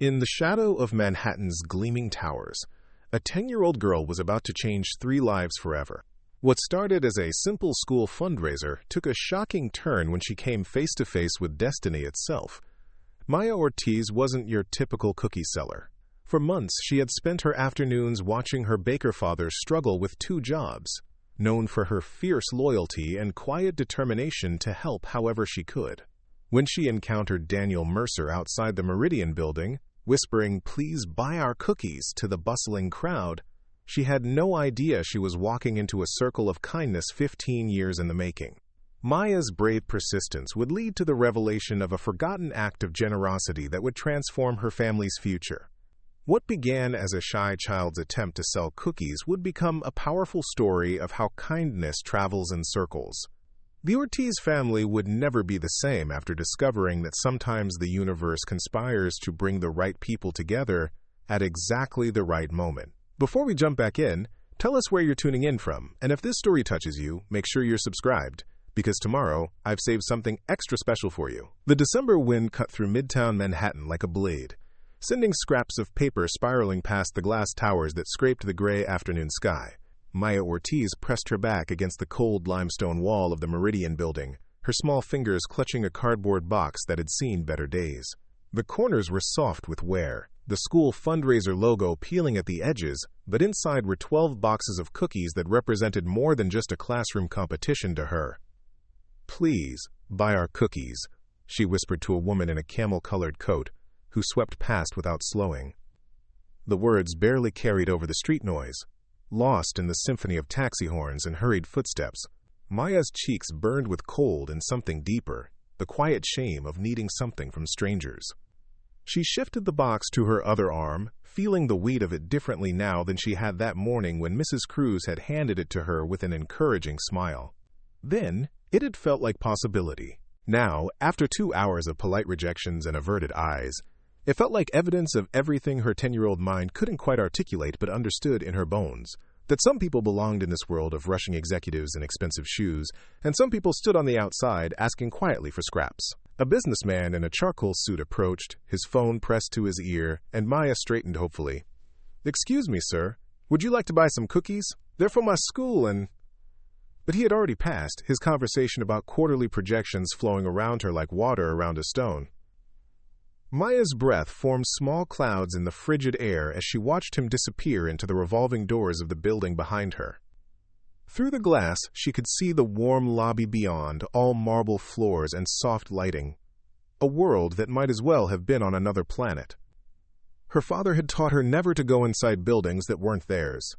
In the shadow of Manhattan's gleaming towers, a 10-year-old girl was about to change 3 lives forever. What started as a simple school fundraiser took a shocking turn when she came face to face with destiny itself. Maya Ortiz wasn't your typical cookie seller. For months, she had spent her afternoons watching her baker father struggle with 2 jobs, known for her fierce loyalty and quiet determination to help however she could. When she encountered Daniel Mercer outside the Meridian building, whispering, "Please buy our cookies," to the bustling crowd, she had no idea she was walking into a circle of kindness 15 years in the making. Maya's brave persistence would lead to the revelation of a forgotten act of generosity that would transform her family's future. What began as a shy child's attempt to sell cookies would become a powerful story of how kindness travels in circles. The Ortiz family would never be the same after discovering that sometimes the universe conspires to bring the right people together at exactly the right moment. Before we jump back in, tell us where you're tuning in from, and if this story touches you, make sure you're subscribed, because tomorrow I've saved something extra special for you. The December wind cut through Midtown Manhattan like a blade, sending scraps of paper spiraling past the glass towers that scraped the gray afternoon sky. Maya Ortiz pressed her back against the cold limestone wall of the Meridian building, her small fingers clutching a cardboard box that had seen better days. The corners were soft with wear, the school fundraiser logo peeling at the edges, but inside were 12 boxes of cookies that represented more than just a classroom competition to her. "Please, buy our cookies," she whispered to a woman in a camel-colored coat, who swept past without slowing. The words barely carried over the street noise. Lost in the symphony of taxi horns and hurried footsteps, Maya's cheeks burned with cold and something deeper, the quiet shame of needing something from strangers. She shifted the box to her other arm, feeling the weight of it differently now than she had that morning when Mrs. Cruz had handed it to her with an encouraging smile. Then, it had felt like possibility. Now, after 2 hours of polite rejections and averted eyes, it felt like evidence of everything her 10-year-old mind couldn't quite articulate but understood in her bones. That some people belonged in this world of rushing executives in expensive shoes, and some people stood on the outside asking quietly for scraps. A businessman in a charcoal suit approached, his phone pressed to his ear, and Maya straightened hopefully. "Excuse me, sir. Would you like to buy some cookies? They're from my school and—" But he had already passed, his conversation about quarterly projections flowing around her like water around a stone. Maya's breath formed small clouds in the frigid air as she watched him disappear into the revolving doors of the building behind her. Through the glass, she could see the warm lobby beyond, all marble floors and soft lighting. A world that might as well have been on another planet. Her father had taught her never to go inside buildings that weren't theirs.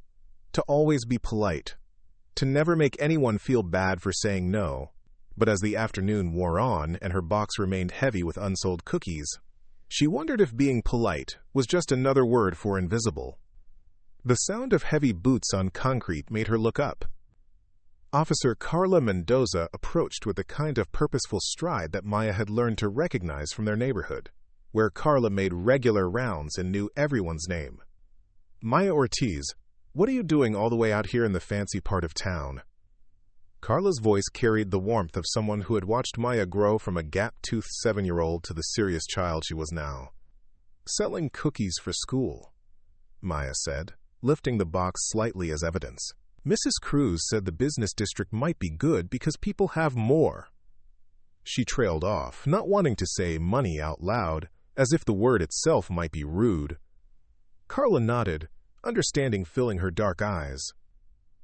To always be polite. To never make anyone feel bad for saying no. But as the afternoon wore on and her box remained heavy with unsold cookies, she wondered if being polite was just another word for invisible. The sound of heavy boots on concrete made her look up. Officer Carla Mendoza approached with the kind of purposeful stride that Maya had learned to recognize from their neighborhood, where Carla made regular rounds and knew everyone's name. "Maya Ortiz, what are you doing all the way out here in the fancy part of town?" Carla's voice carried the warmth of someone who had watched Maya grow from a gap-toothed 7-year-old to the serious child she was now. "Selling cookies for school," Maya said, lifting the box slightly as evidence. "Mrs. Cruz said the business district might be good because people have more." She trailed off, not wanting to say money out loud, as if the word itself might be rude. Carla nodded, understanding filling her dark eyes.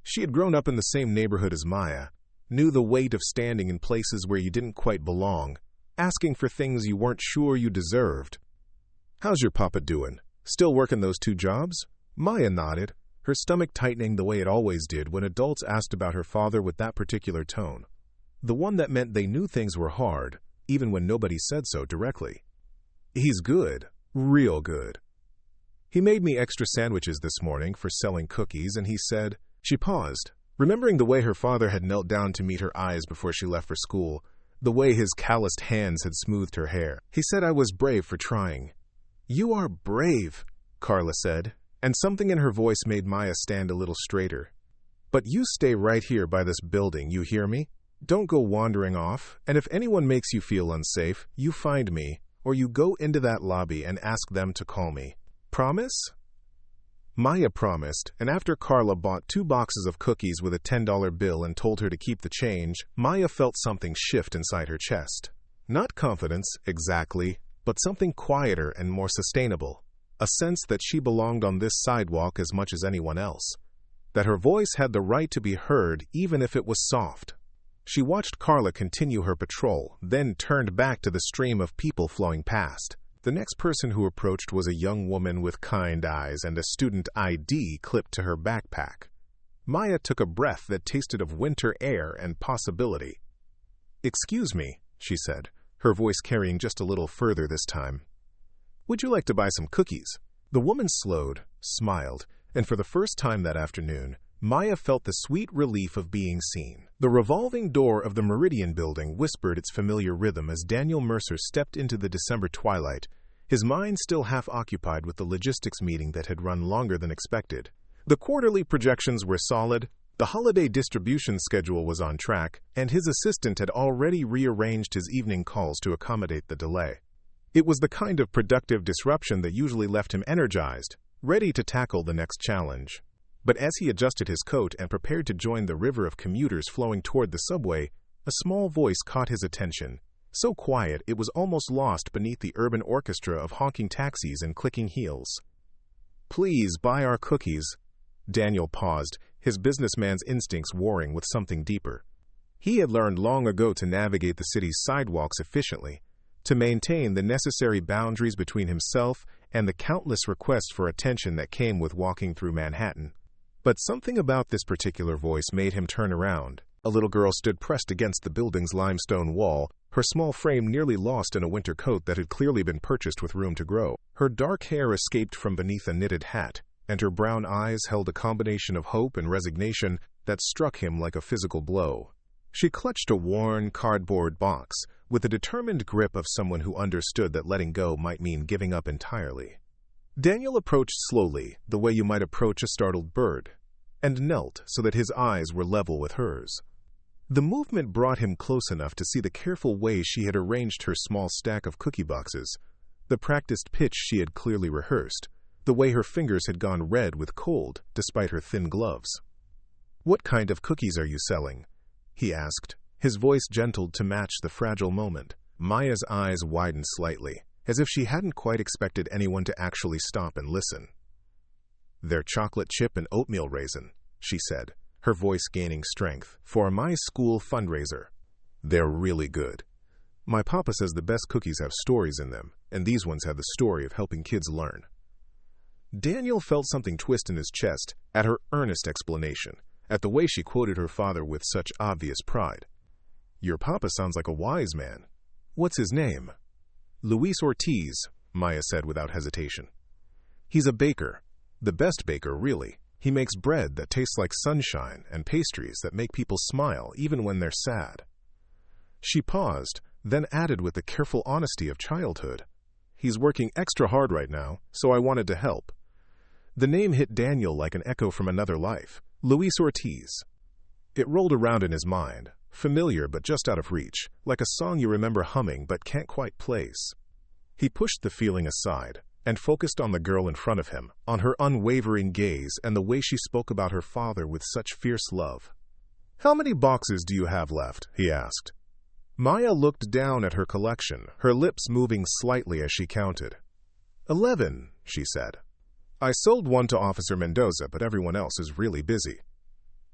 She had grown up in the same neighborhood as Maya, knew the weight of standing in places where you didn't quite belong, asking for things you weren't sure you deserved. "How's your papa doing? Still working those 2 jobs?" Maya nodded, her stomach tightening the way it always did when adults asked about her father with that particular tone. The one that meant they knew things were hard, even when nobody said so directly. "He's good, real good. He made me extra sandwiches this morning for selling cookies, and he said—" She paused, remembering the way her father had knelt down to meet her eyes before she left for school, the way his calloused hands had smoothed her hair. "He said I was brave for trying." "You are brave," Carla said, and something in her voice made Maya stand a little straighter. "But you stay right here by this building, you hear me? Don't go wandering off, and if anyone makes you feel unsafe, you find me, or you go into that lobby and ask them to call me. Promise?" Maya promised, and after Carla bought 2 boxes of cookies with a $10 bill and told her to keep the change, Maya felt something shift inside her chest. Not confidence, exactly, but something quieter and more sustainable. A sense that she belonged on this sidewalk as much as anyone else. That her voice had the right to be heard even if it was soft. She watched Carla continue her patrol, then turned back to the stream of people flowing past. The next person who approached was a young woman with kind eyes and a student ID clipped to her backpack. Maya took a breath that tasted of winter air and possibility. "Excuse me," she said, her voice carrying just a little further this time. "Would you like to buy some cookies?" The woman slowed, smiled, and for the first time that afternoon, Maya felt the sweet relief of being seen. The revolving door of the Meridian building whispered its familiar rhythm as Daniel Mercer stepped into the December twilight, his mind still half occupied with the logistics meeting that had run longer than expected. The quarterly projections were solid, the holiday distribution schedule was on track, and his assistant had already rearranged his evening calls to accommodate the delay. It was the kind of productive disruption that usually left him energized, ready to tackle the next challenge. But as he adjusted his coat and prepared to join the river of commuters flowing toward the subway, a small voice caught his attention, so quiet it was almost lost beneath the urban orchestra of honking taxis and clicking heels. "Please buy our cookies." Daniel paused, his businessman's instincts warring with something deeper. He had learned long ago to navigate the city's sidewalks efficiently, to maintain the necessary boundaries between himself and the countless requests for attention that came with walking through Manhattan. But something about this particular voice made him turn around. A little girl stood pressed against the building's limestone wall, her small frame nearly lost in a winter coat that had clearly been purchased with room to grow. Her dark hair escaped from beneath a knitted hat, and her brown eyes held a combination of hope and resignation that struck him like a physical blow. She clutched a worn, cardboard box, with the determined grip of someone who understood that letting go might mean giving up entirely. Daniel approached slowly, the way you might approach a startled bird, and knelt so that his eyes were level with hers. The movement brought him close enough to see the careful way she had arranged her small stack of cookie boxes, the practiced pitch she had clearly rehearsed, the way her fingers had gone red with cold despite her thin gloves. "What kind of cookies are you selling?" he asked, his voice gentled to match the fragile moment. Maya's eyes widened slightly, as if she hadn't quite expected anyone to actually stop and listen. "They're chocolate chip and oatmeal raisin," she said, her voice gaining strength, "for my school fundraiser. They're really good. My papa says the best cookies have stories in them, and these ones have the story of helping kids learn." Daniel felt something twist in his chest at her earnest explanation, at the way she quoted her father with such obvious pride. "Your papa sounds like a wise man. What's his name?" "Luis Ortiz," Maya said without hesitation. "He's a baker. The best baker, really. He makes bread that tastes like sunshine and pastries that make people smile even when they're sad." She paused, then added with the careful honesty of childhood, "He's working extra hard right now, so I wanted to help." The name hit Daniel like an echo from another life. Luis Ortiz. It rolled around in his mind, familiar but just out of reach, like a song you remember humming but can't quite place. He pushed the feeling aside and focused on the girl in front of him, on her unwavering gaze and the way she spoke about her father with such fierce love. "How many boxes do you have left?" he asked. Maya looked down at her collection, her lips moving slightly as she counted. 11, she said. "I sold one to Officer Mendoza, but everyone else is really busy."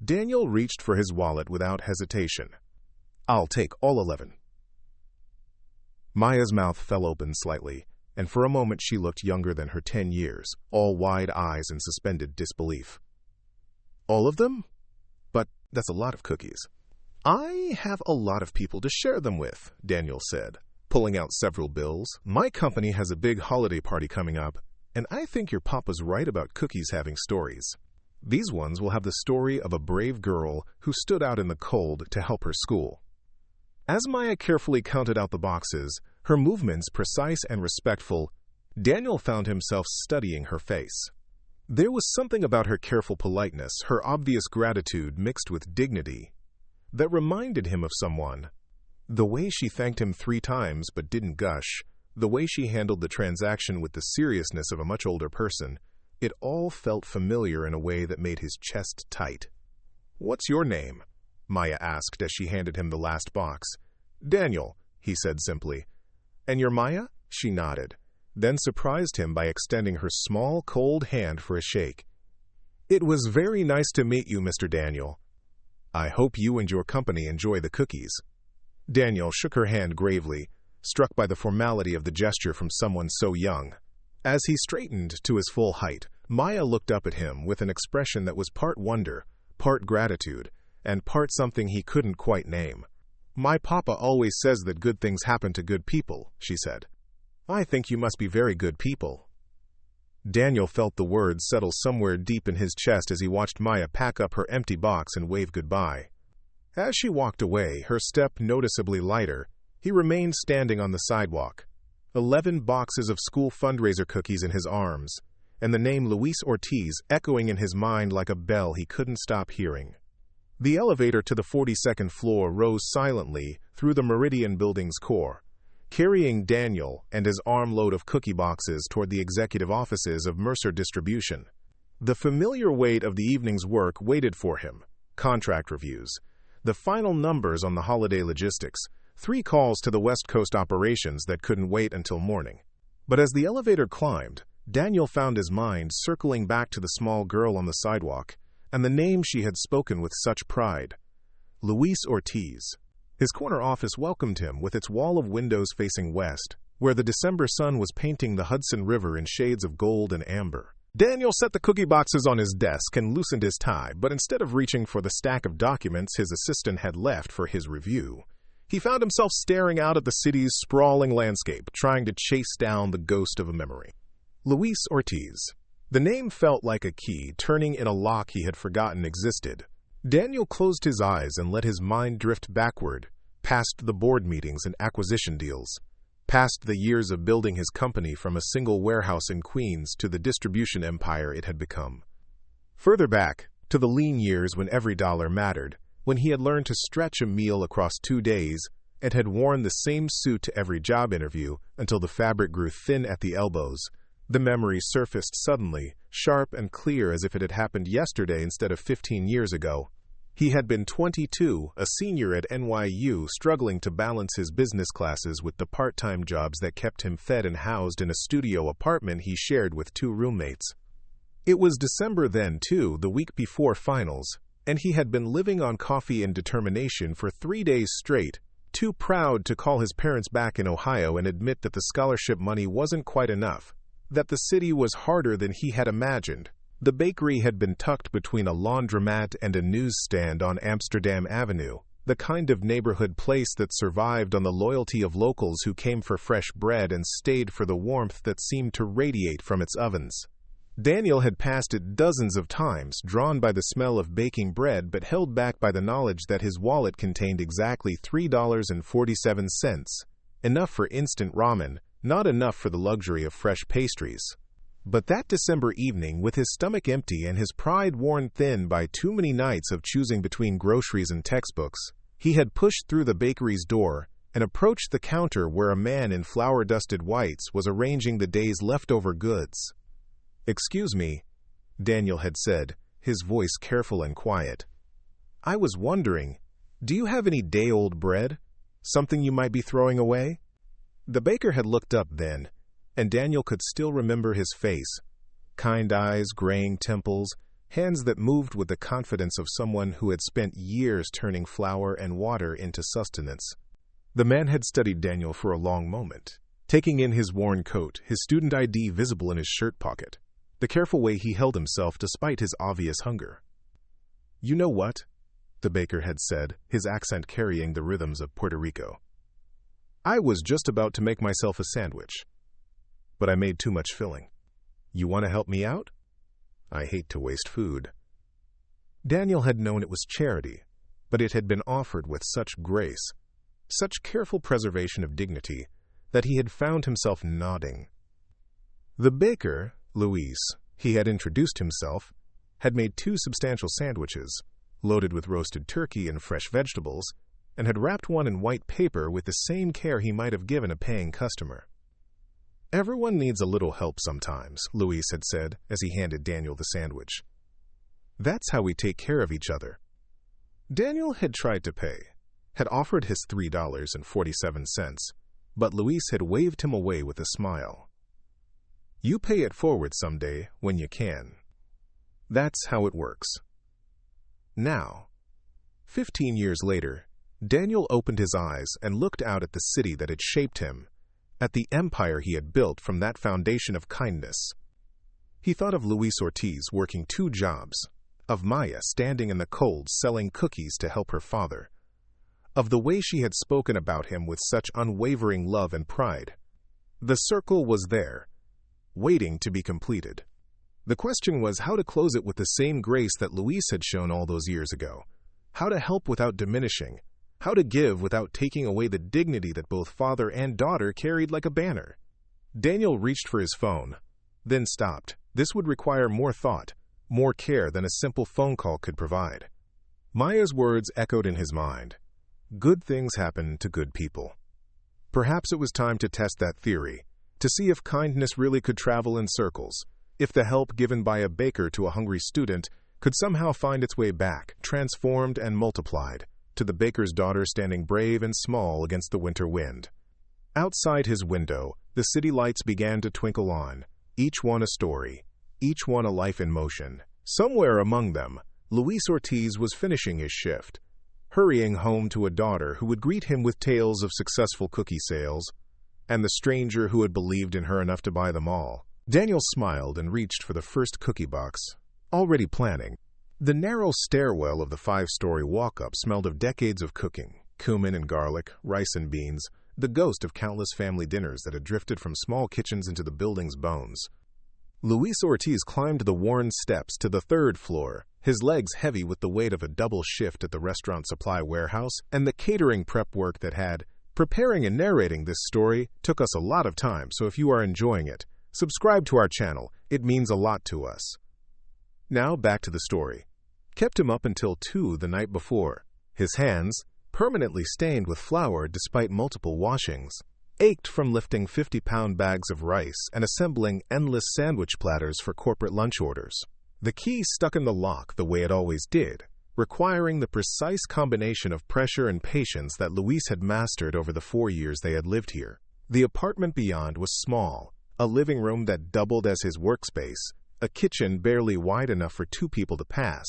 Daniel reached for his wallet without hesitation. "I'll take all 11. Maya's mouth fell open slightly, and for a moment she looked younger than her 10 years, all wide eyes and suspended disbelief. "All of them? But that's a lot of cookies." "I have a lot of people to share them with," Daniel said, pulling out several bills. "My company has a big holiday party coming up, and I think your papa's right about cookies having stories. These ones will have the story of a brave girl who stood out in the cold to help her school." As Maya carefully counted out the boxes, her movements precise and respectful, Daniel found himself studying her face. There was something about her careful politeness, her obvious gratitude mixed with dignity, that reminded him of someone. The way she thanked him 3 times but didn't gush, The way she handled the transaction with the seriousness of a much older person, it all felt familiar in a way that made his chest tight. "What's your name?" Maya asked as she handed him the last box. "Daniel," he said simply. "And you're Maya?" She nodded, then surprised him by extending her small, cold hand for a shake. "It was very nice to meet you, Mr. Daniel. I hope you and your company enjoy the cookies." Daniel shook her hand gravely, struck by the formality of the gesture from someone so young. As he straightened to his full height, Maya looked up at him with an expression that was part wonder, part gratitude, and part something he couldn't quite name. "My papa always says that good things happen to good people," she said. "I think you must be very good people." Daniel felt the words settle somewhere deep in his chest as he watched Maya pack up her empty box and wave goodbye. As she walked away, her step noticeably lighter, he remained standing on the sidewalk, 11 boxes of school fundraiser cookies in his arms, and the name Luis Ortiz echoing in his mind like a bell he couldn't stop hearing. The elevator to the 42nd floor rose silently through the Meridian building's core, carrying Daniel and his armload of cookie boxes toward the executive offices of Mercer Distribution. The familiar weight of the evening's work waited for him: contract reviews, the final numbers on the holiday logistics, 3 calls to the West Coast operations that couldn't wait until morning. But as the elevator climbed, Daniel found his mind circling back to the small girl on the sidewalk and the name she had spoken with such pride: Luis Ortiz. His corner office welcomed him with its wall of windows facing west, where the December sun was painting the Hudson River in shades of gold and amber. Daniel set the cookie boxes on his desk and loosened his tie, but instead of reaching for the stack of documents his assistant had left for his review, he found himself staring out at the city's sprawling landscape, trying to chase down the ghost of a memory. Luis Ortiz. The name felt like a key turning in a lock he had forgotten existed. Daniel closed his eyes and let his mind drift backward, past the board meetings and acquisition deals, past the years of building his company from a single warehouse in Queens to the distribution empire it had become. Further back, to the lean years when every dollar mattered, when he had learned to stretch a meal across 2 days and had worn the same suit to every job interview until the fabric grew thin at the elbows. The memory surfaced suddenly, sharp and clear as if it had happened yesterday instead of 15 years ago. He had been 22, a senior at NYU, struggling to balance his business classes with the part-time jobs that kept him fed and housed in a studio apartment he shared with 2 roommates. It was December then, too, the week before finals, and he had been living on coffee and determination for 3 days straight, too proud to call his parents back in Ohio and admit that the scholarship money wasn't quite enough, that the city was harder than he had imagined. The bakery had been tucked between a laundromat and a newsstand on Amsterdam Avenue, the kind of neighborhood place that survived on the loyalty of locals who came for fresh bread and stayed for the warmth that seemed to radiate from its ovens. Daniel had passed it dozens of times, drawn by the smell of baking bread but held back by the knowledge that his wallet contained exactly $3.47, enough for instant ramen, not enough for the luxury of fresh pastries. But that December evening, with his stomach empty and his pride worn thin by too many nights of choosing between groceries and textbooks, he had pushed through the bakery's door and approached the counter where a man in flour-dusted whites was arranging the day's leftover goods. "Excuse me," Daniel had said, his voice careful and quiet. "I was wondering, do you have any day-old bread? Something you might be throwing away?" The baker had looked up then, and Daniel could still remember his face: kind eyes, graying temples, hands that moved with the confidence of someone who had spent years turning flour and water into sustenance. The man had studied Daniel for a long moment, taking in his worn coat, his student ID visible in his shirt pocket, the careful way he held himself despite his obvious hunger. "You know what?" the baker had said, his accent carrying the rhythms of Puerto Rico. "I was just about to make myself a sandwich, but I made too much filling. You want to help me out? I hate to waste food." Daniel had known it was charity, but it had been offered with such grace, such careful preservation of dignity, that he had found himself nodding. The baker, Luis, he had introduced himself, had made 2 substantial sandwiches, loaded with roasted turkey and fresh vegetables, and had wrapped one in white paper with the same care he might have given a paying customer. Everyone needs a little help sometimes, Luis had said as he handed Daniel the sandwich. That's how we take care of each other. Daniel had tried to pay, had offered his $3.47, but Luis had waved him away with a smile. You pay it forward someday when you can. That's how it works. Now, 15 years later, Daniel opened his eyes and looked out at the city that had shaped him, at the empire he had built from that foundation of kindness. He thought of Luis Ortiz working 2 jobs, of Maya standing in the cold selling cookies to help her father, of the way she had spoken about him with such unwavering love and pride. The circle was there, waiting to be completed. The question was how to close it with the same grace that Luis had shown all those years ago, how to help without diminishing, how to give without taking away the dignity that both father and daughter carried like a banner. Daniel reached for his phone, then stopped. This would require more thought, more care than a simple phone call could provide. Maya's words echoed in his mind. Good things happen to good people. Perhaps it was time to test that theory, to see if kindness really could travel in circles, if the help given by a baker to a hungry student could somehow find its way back, transformed and multiplied, to the baker's daughter standing brave and small against the winter wind. Outside his window, the city lights began to twinkle on, each one a story, each one a life in motion. Somewhere among them, Luis Ortiz was finishing his shift, hurrying home to a daughter who would greet him with tales of successful cookie sales, and the stranger who had believed in her enough to buy them all. Daniel smiled and reached for the first cookie box, already planning. The narrow stairwell of the 5-story walk-up smelled of decades of cooking, cumin and garlic, rice and beans, the ghost of countless family dinners that had drifted from small kitchens into the building's bones. Luis Ortiz climbed the worn steps to the 3rd floor, his legs heavy with the weight of a double shift at the restaurant supply warehouse and the catering prep work that had. Preparing and narrating this story took us a lot of time, so if you are enjoying it, subscribe to our channel. It means a lot to us. Now back to the story. Kept him up until 2 the night before. His hands, permanently stained with flour despite multiple washings, ached from lifting 50-pound bags of rice and assembling endless sandwich platters for corporate lunch orders. The key stuck in the lock the way it always did, requiring the precise combination of pressure and patience that Luis had mastered over the 4 years they had lived here. The apartment beyond was small, a living room that doubled as his workspace, a kitchen barely wide enough for 2 people to pass,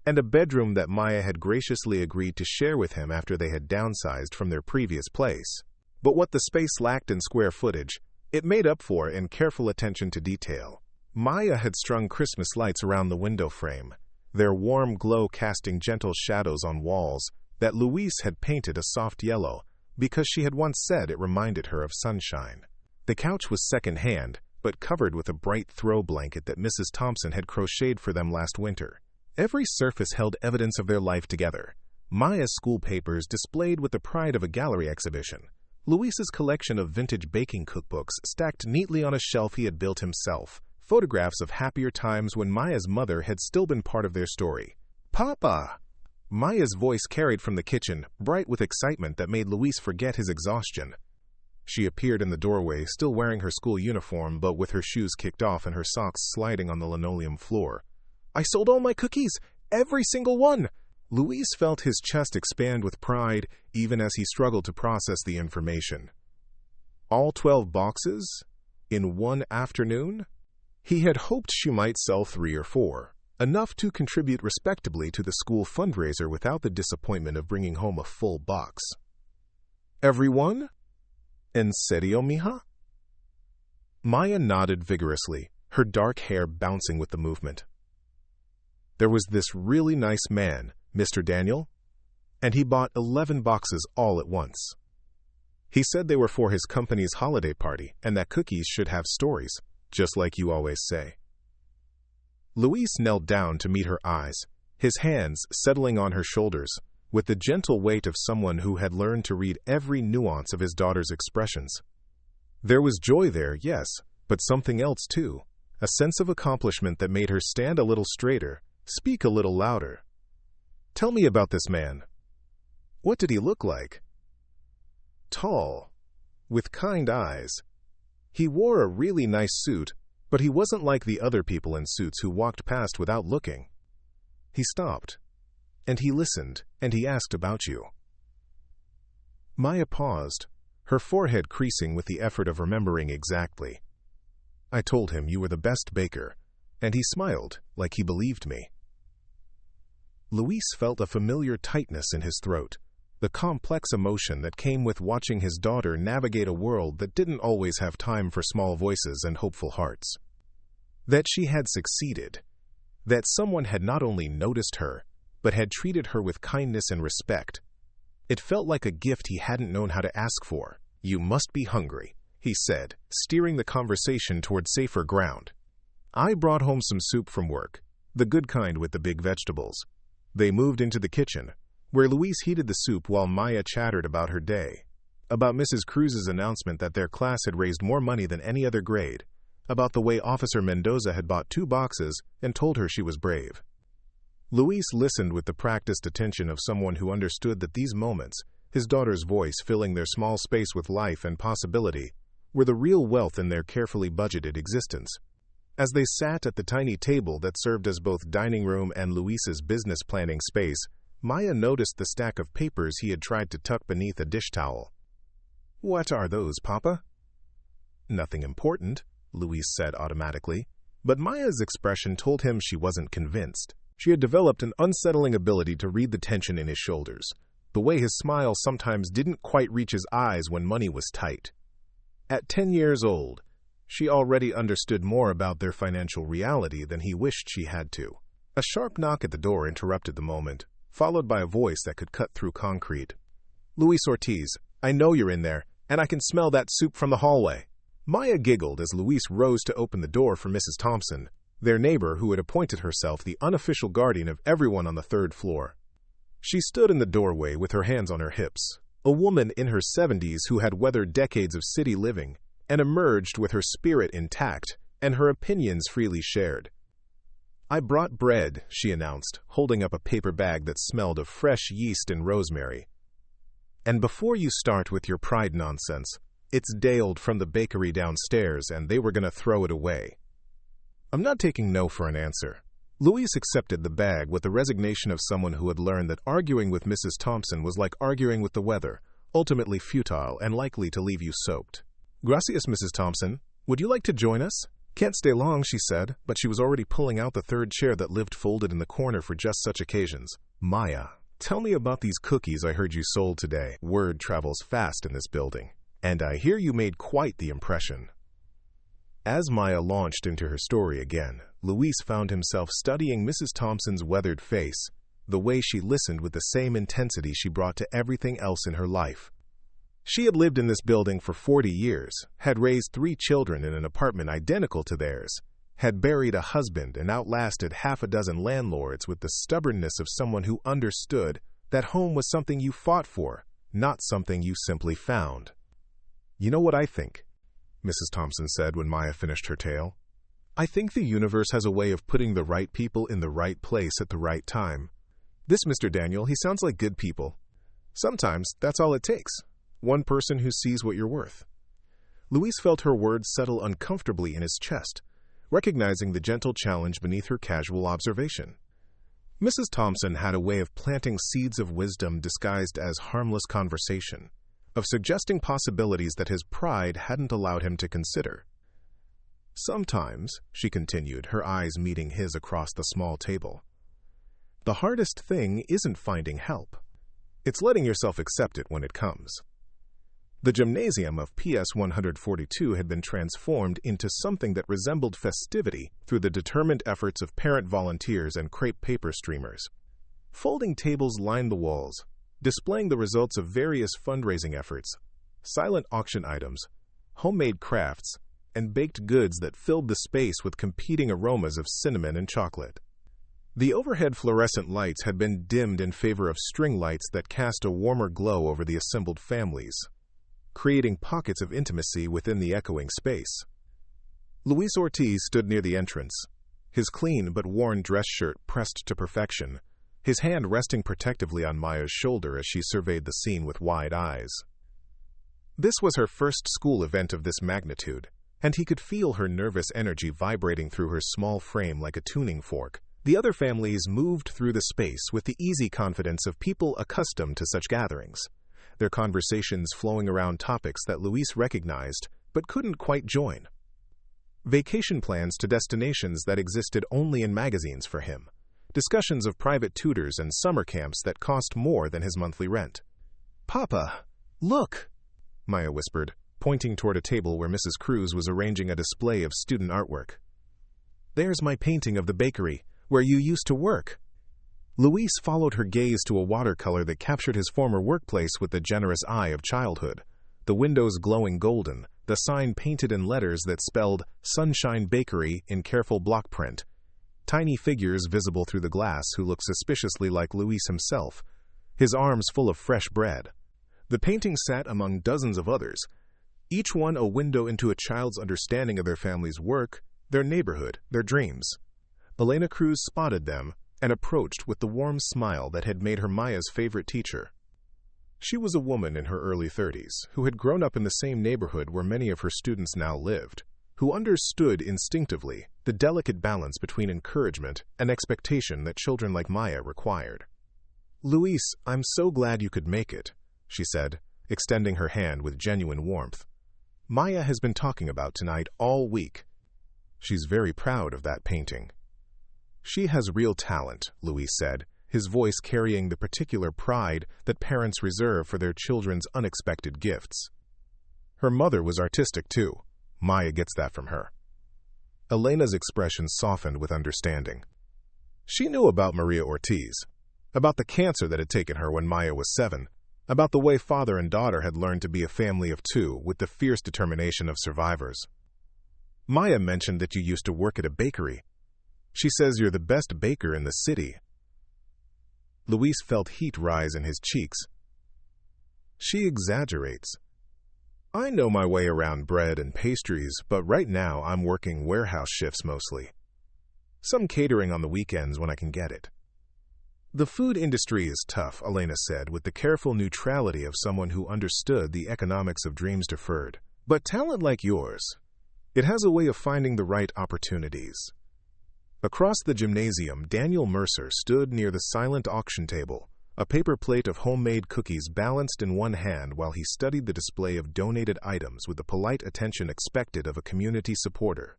and a bedroom that Maya had graciously agreed to share with him after they had downsized from their previous place. But what the space lacked in square footage, it made up for in careful attention to detail. Maya had strung Christmas lights around the window frame, their warm glow casting gentle shadows on walls that Luis had painted a soft yellow because she had once said it reminded her of sunshine. The couch was second-hand, but covered with a bright throw blanket that Mrs. Thompson had crocheted for them last winter. Every surface held evidence of their life together. Maya's school papers displayed with the pride of a gallery exhibition. Luis's collection of vintage baking cookbooks stacked neatly on a shelf he had built himself. Photographs of happier times when Maya's mother had still been part of their story. "Papa!" Maya's voice carried from the kitchen, bright with excitement that made Luis forget his exhaustion. She appeared in the doorway, still wearing her school uniform, but with her shoes kicked off and her socks sliding on the linoleum floor. "I sold all my cookies! Every single one!" Luis felt his chest expand with pride, even as he struggled to process the information. All 12 boxes? In one afternoon? He had hoped she might sell 3 or 4, enough to contribute respectably to the school fundraiser without the disappointment of bringing home a full box. "Everyone? En serio, mija?" Maya nodded vigorously, her dark hair bouncing with the movement. "There was this really nice man, Mr. Daniel, and he bought 11 boxes all at once. He said they were for his company's holiday party and that cookies should have stories, just like you always say." Luis knelt down to meet her eyes, his hands settling on her shoulders, with the gentle weight of someone who had learned to read every nuance of his daughter's expressions. There was joy there, yes, but something else too, a sense of accomplishment that made her stand a little straighter, speak a little louder. "Tell me about this man. What did he look like?" "Tall, with kind eyes, He wore a really nice suit, but he wasn't like the other people in suits who walked past without looking. He stopped, and he listened, and he asked about you. Maya paused, her forehead creasing with the effort of remembering exactly. I told him you were the best baker, and he smiled like he believed me. Luis felt a familiar tightness in his throat, the complex emotion that came with watching his daughter navigate a world that didn't always have time for small voices and hopeful hearts. That she had succeeded, that someone had not only noticed her, but had treated her with kindness and respect. It felt like a gift he hadn't known how to ask for. You must be hungry, he said, steering the conversation toward safer ground. I brought home some soup from work, the good kind with the big vegetables. They moved into the kitchen, where Luis heated the soup while Maya chattered about her day, about Mrs. Cruz's announcement that their class had raised more money than any other grade, about the way Officer Mendoza had bought 2 boxes and told her she was brave. Luis listened with the practiced attention of someone who understood that these moments, his daughter's voice filling their small space with life and possibility, were the real wealth in their carefully budgeted existence. As they sat at the tiny table that served as both dining room and Luis's business planning space, Maya noticed the stack of papers he had tried to tuck beneath a dish towel. "What are those, Papa?" "Nothing important," Luis said automatically, but Maya's expression told him she wasn't convinced. She had developed an unsettling ability to read the tension in his shoulders, the way his smile sometimes didn't quite reach his eyes when money was tight. At 10 years old, she already understood more about their financial reality than he wished she had to. A sharp knock at the door interrupted the moment, followed by a voice that could cut through concrete. "Luis Ortiz, I know you're in there, and I can smell that soup from the hallway." Maya giggled as Luis rose to open the door for Mrs. Thompson, their neighbor who had appointed herself the unofficial guardian of everyone on the 3rd floor. She stood in the doorway with her hands on her hips, a woman in her 70s who had weathered decades of city living, and emerged with her spirit intact and her opinions freely shared. "I brought bread," she announced, holding up a paper bag that smelled of fresh yeast and rosemary. "And before you start with your pride nonsense, it's day-old from the bakery downstairs and they were going to throw it away." I'm not taking no for an answer. Luis accepted the bag with the resignation of someone who had learned that arguing with Mrs. Thompson was like arguing with the weather, ultimately futile and likely to leave you soaked. "Gracias, Mrs. Thompson. Would you like to join us?" "Can't stay long," she said, but she was already pulling out the 3rd chair that lived folded in the corner for just such occasions. "Maya, tell me about these cookies I heard you sold today. Word travels fast in this building, and I hear you made quite the impression." As Maya launched into her story again, Luis found himself studying Mrs. Thompson's weathered face, the way she listened with the same intensity she brought to everything else in her life. She had lived in this building for 40 years, had raised 3 children in an apartment identical to theirs, had buried a husband and outlasted half a dozen landlords with the stubbornness of someone who understood that home was something you fought for, not something you simply found. "You know what I think?" Mrs. Thompson said when Maya finished her tale. "I think the universe has a way of putting the right people in the right place at the right time. This Mr. Daniel, he sounds like good people. Sometimes that's all it takes. One person who sees what you're worth." Luis felt her words settle uncomfortably in his chest, recognizing the gentle challenge beneath her casual observation. Mrs. Thompson had a way of planting seeds of wisdom disguised as harmless conversation, of suggesting possibilities that his pride hadn't allowed him to consider. "Sometimes," she continued, her eyes meeting his across the small table, "the hardest thing isn't finding help. It's letting yourself accept it when it comes." The gymnasium of PS 142 had been transformed into something that resembled festivity through the determined efforts of parent volunteers and crepe paper streamers. Folding tables lined the walls, displaying the results of various fundraising efforts, silent auction items, homemade crafts, and baked goods that filled the space with competing aromas of cinnamon and chocolate. The overhead fluorescent lights had been dimmed in favor of string lights that cast a warmer glow over the assembled families, creating pockets of intimacy within the echoing space. Luis Ortiz stood near the entrance, his clean but worn dress shirt pressed to perfection, his hand resting protectively on Maya's shoulder as she surveyed the scene with wide eyes. This was her first school event of this magnitude, and he could feel her nervous energy vibrating through her small frame like a tuning fork. The other families moved through the space with the easy confidence of people accustomed to such gatherings, their conversations flowing around topics that Luis recognized but couldn't quite join. Vacation plans to destinations that existed only in magazines for him, discussions of private tutors and summer camps that cost more than his monthly rent. "Papa, look," Maya whispered, pointing toward a table where Mrs. Cruz was arranging a display of student artwork. "There's my painting of the bakery, where you used to work." Luis followed her gaze to a watercolor that captured his former workplace with the generous eye of childhood, the windows glowing golden, the sign painted in letters that spelled Sunshine Bakery in careful block print, tiny figures visible through the glass who looked suspiciously like Luis himself, his arms full of fresh bread. The painting sat among dozens of others, each one a window into a child's understanding of their family's work, their neighborhood, their dreams. Elena Cruz spotted them and approached with the warm smile that had made her Maya's favorite teacher. She was a woman in her early 30s who had grown up in the same neighborhood where many of her students now lived, who understood instinctively the delicate balance between encouragement and expectation that children like Maya required. "Luis, I'm so glad you could make it," she said, extending her hand with genuine warmth. "Maya has been talking about tonight all week. She's very proud of that painting." "She has real talent," Luis said, his voice carrying the particular pride that parents reserve for their children's unexpected gifts. "Her mother was artistic too. Maya gets that from her." Elena's expression softened with understanding. She knew about Maria Ortiz, about the cancer that had taken her when Maya was 7, about the way father and daughter had learned to be a family of two with the fierce determination of survivors. "Maya mentioned that you used to work at a bakery. She says you're the best baker in the city." Luis felt heat rise in his cheeks. "She exaggerates. I know my way around bread and pastries, but right now I'm working warehouse shifts mostly. Some catering on the weekends when I can get it." "The food industry is tough," Elena said with the careful neutrality of someone who understood the economics of dreams deferred. "But talent like yours, it has a way of finding the right opportunities." Across the gymnasium, Daniel Mercer stood near the silent auction table, a paper plate of homemade cookies balanced in one hand while he studied the display of donated items with the polite attention expected of a community supporter.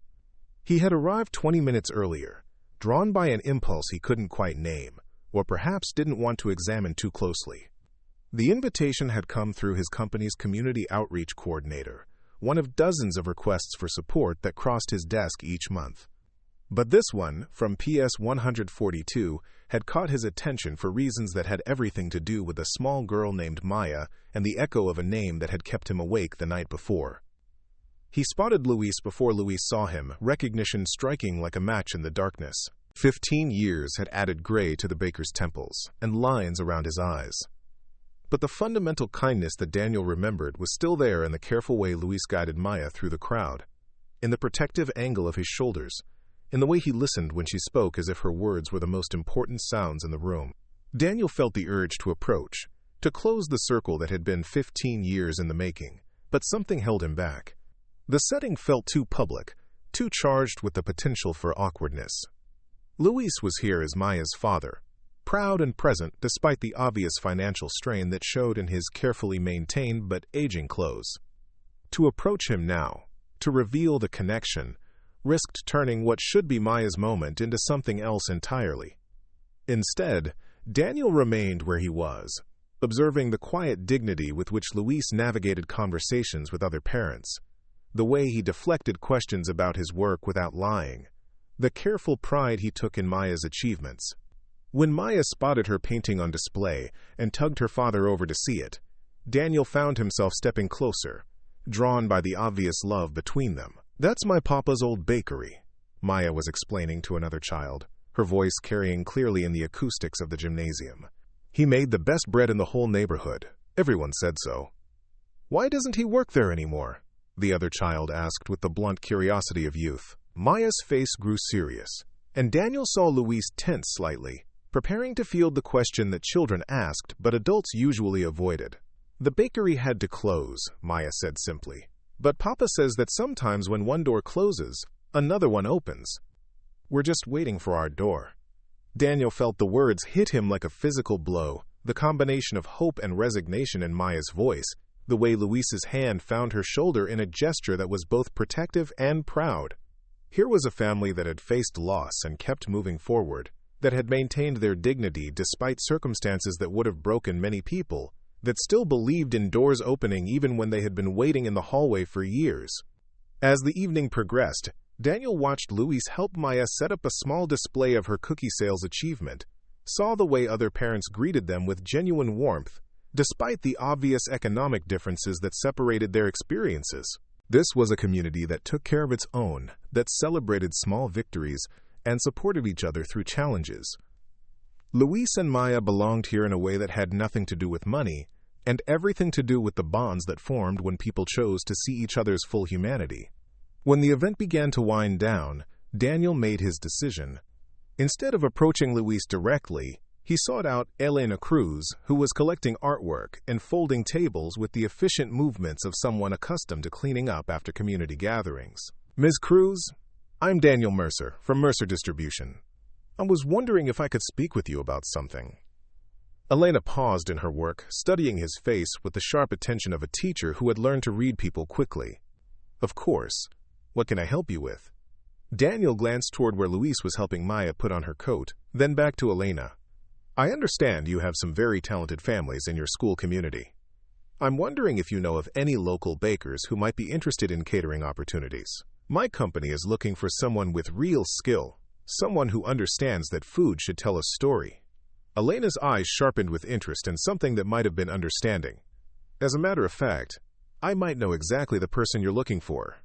He had arrived 20 minutes earlier, drawn by an impulse he couldn't quite name, or perhaps didn't want to examine too closely. The invitation had come through his company's community outreach coordinator, one of dozens of requests for support that crossed his desk each month. But this one, from PS 142, had caught his attention for reasons that had everything to do with a small girl named Maya and the echo of a name that had kept him awake the night before. He spotted Luis before Luis saw him, recognition striking like a match in the darkness. 15 years had added gray to the baker's temples and lines around his eyes. But the fundamental kindness that Daniel remembered was still there in the careful way Luis guided Maya through the crowd, in the protective angle of his shoulders, in the way he listened when she spoke as if her words were the most important sounds in the room. Daniel felt the urge to approach, to close the circle that had been 15 years in the making, but something held him back. The setting felt too public, too charged with the potential for awkwardness. Luis was here as Maya's father, proud and present despite the obvious financial strain that showed in his carefully maintained but aging clothes. To approach him now, to reveal the connection, risked turning what should be Maya's moment into something else entirely. Instead, Daniel remained where he was, observing the quiet dignity with which Luis navigated conversations with other parents, the way he deflected questions about his work without lying, the careful pride he took in Maya's achievements. When Maya spotted her painting on display and tugged her father over to see it, Daniel found himself stepping closer, drawn by the obvious love between them. "That's my papa's old bakery," Maya was explaining to another child, her voice carrying clearly in the acoustics of the gymnasium. "He made the best bread in the whole neighborhood. Everyone said so." "Why doesn't he work there anymore?" the other child asked with the blunt curiosity of youth. Maya's face grew serious, and Daniel saw Luis tense slightly, preparing to field the question that children asked but adults usually avoided. "The bakery had to close," Maya said simply, But Papa says that sometimes when one door closes, another one opens. We're just waiting for our door. Daniel felt the words hit him like a physical blow, the combination of hope and resignation in Maya's voice, the way Luis's hand found her shoulder in a gesture that was both protective and proud. Here was a family that had faced loss and kept moving forward, that had maintained their dignity despite circumstances that would have broken many people, that still believed in doors opening even when they had been waiting in the hallway for years. As the evening progressed, Daniel watched Luis help Maya set up a small display of her cookie sales achievement, saw the way other parents greeted them with genuine warmth, despite the obvious economic differences that separated their experiences. This was a community that took care of its own, that celebrated small victories, and supported each other through challenges. Luis and Maya belonged here in a way that had nothing to do with money, and everything to do with the bonds that formed when people chose to see each other's full humanity. When the event began to wind down, Daniel made his decision. Instead of approaching Luis directly, he sought out Elena Cruz, who was collecting artwork and folding tables with the efficient movements of someone accustomed to cleaning up after community gatherings. "Ms. Cruz, I'm Daniel Mercer from Mercer Distribution. I was wondering if I could speak with you about something." Elena paused in her work, studying his face with the sharp attention of a teacher who had learned to read people quickly. "Of course. What can I help you with?" Daniel glanced toward where Luis was helping Maya put on her coat, then back to Elena. "I understand you have some very talented families in your school community. I'm wondering if you know of any local bakers who might be interested in catering opportunities. My company is looking for someone with real skill, someone who understands that food should tell a story." Elena's eyes sharpened with interest in something that might have been understanding. "As a matter of fact, I might know exactly the person you're looking for."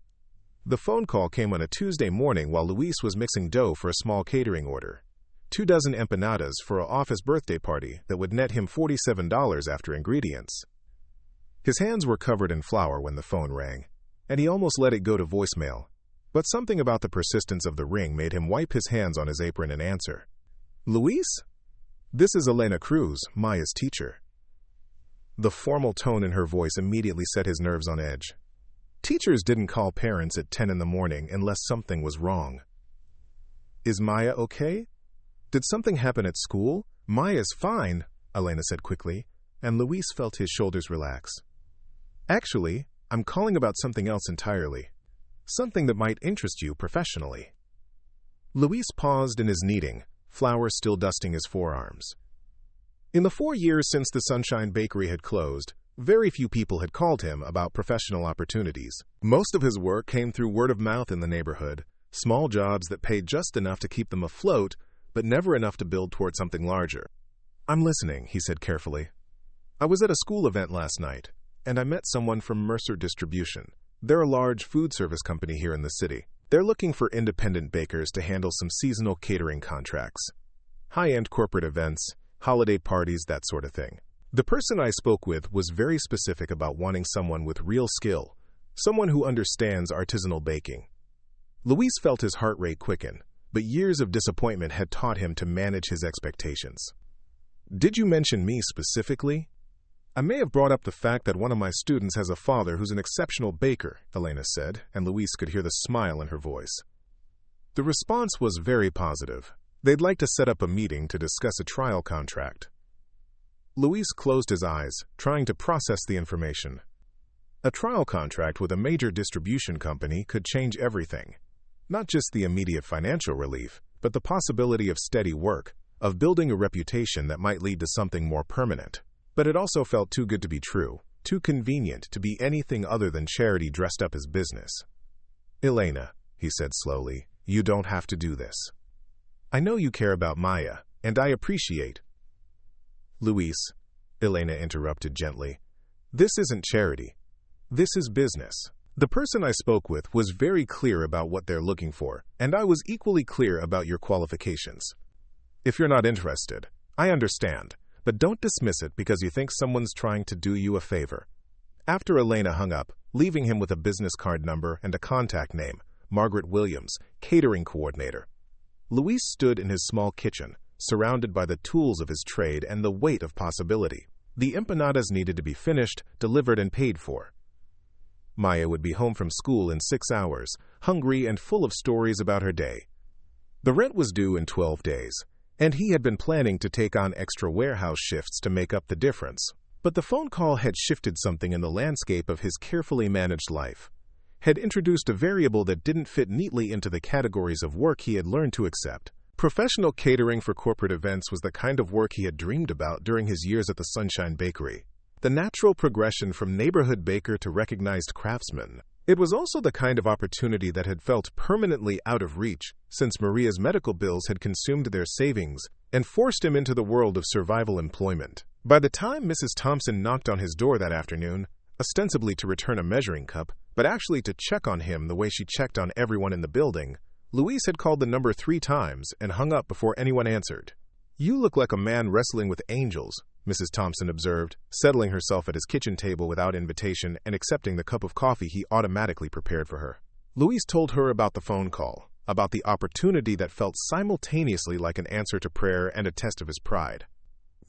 The phone call came on a Tuesday morning while Luis was mixing dough for a small catering order. 24 empanadas for an office birthday party that would net him $47 after ingredients. His hands were covered in flour when the phone rang, and he almost let it go to voicemail. But something about the persistence of the ring made him wipe his hands on his apron and answer. "Luis? This is Elena Cruz, Maya's teacher." The formal tone in her voice immediately set his nerves on edge. Teachers didn't call parents at 10 in the morning unless something was wrong. "Is Maya okay? Did something happen at school?" "Maya's fine," Elena said quickly, and Luis felt his shoulders relax. "Actually, I'm calling about something else entirely. Something that might interest you professionally." Luis paused in his kneading, flour still dusting his forearms. In the 4 years since the Sunshine Bakery had closed, very few people had called him about professional opportunities. Most of his work came through word of mouth in the neighborhood, small jobs that paid just enough to keep them afloat, but never enough to build toward something larger. "I'm listening," he said carefully. "I was at a school event last night, and I met someone from Mercer Distribution. They're a large food service company here in the city. They're looking for independent bakers to handle some seasonal catering contracts. High-end corporate events, holiday parties, that sort of thing. The person I spoke with was very specific about wanting someone with real skill, someone who understands artisanal baking." Luis felt his heart rate quicken, but years of disappointment had taught him to manage his expectations. "Did you mention me specifically?" "I may have brought up the fact that one of my students has a father who's an exceptional baker," Elena said, and Luis could hear the smile in her voice. The response was very positive. They'd like to set up a meeting to discuss a trial contract. Luis closed his eyes, trying to process the information. A trial contract with a major distribution company could change everything. Not just the immediate financial relief, but the possibility of steady work, of building a reputation that might lead to something more permanent. But it also felt too good to be true, too convenient to be anything other than charity dressed up as business. "Elena," he said slowly, "you don't have to do this. I know you care about Maya, and I appreciate—" "Luis," Elena interrupted gently, "this isn't charity. This is business. The person I spoke with was very clear about what they're looking for, and I was equally clear about your qualifications. If you're not interested, I understand, but don't dismiss it because you think someone's trying to do you a favor." After Elena hung up, leaving him with a business card number and a contact name, Margaret Williams, catering coordinator, Luis stood in his small kitchen, surrounded by the tools of his trade and the weight of possibility. The empanadas needed to be finished, delivered, and paid for. Maya would be home from school in 6 hours, hungry and full of stories about her day. The rent was due in 12 days, and he had been planning to take on extra warehouse shifts to make up the difference. But the phone call had shifted something in the landscape of his carefully managed life, had introduced a variable that didn't fit neatly into the categories of work he had learned to accept. Professional catering for corporate events was the kind of work he had dreamed about during his years at the Sunshine Bakery. The natural progression from neighborhood baker to recognized craftsman. It was also the kind of opportunity that had felt permanently out of reach since Maria's medical bills had consumed their savings and forced him into the world of survival employment. By the time Mrs. Thompson knocked on his door that afternoon, ostensibly to return a measuring cup, but actually to check on him the way she checked on everyone in the building, Luis had called the number 3 times and hung up before anyone answered. "You look like a man wrestling with angels," Mrs. Thompson observed, settling herself at his kitchen table without invitation and accepting the cup of coffee he automatically prepared for her. Luis told her about the phone call, about the opportunity that felt simultaneously like an answer to prayer and a test of his pride.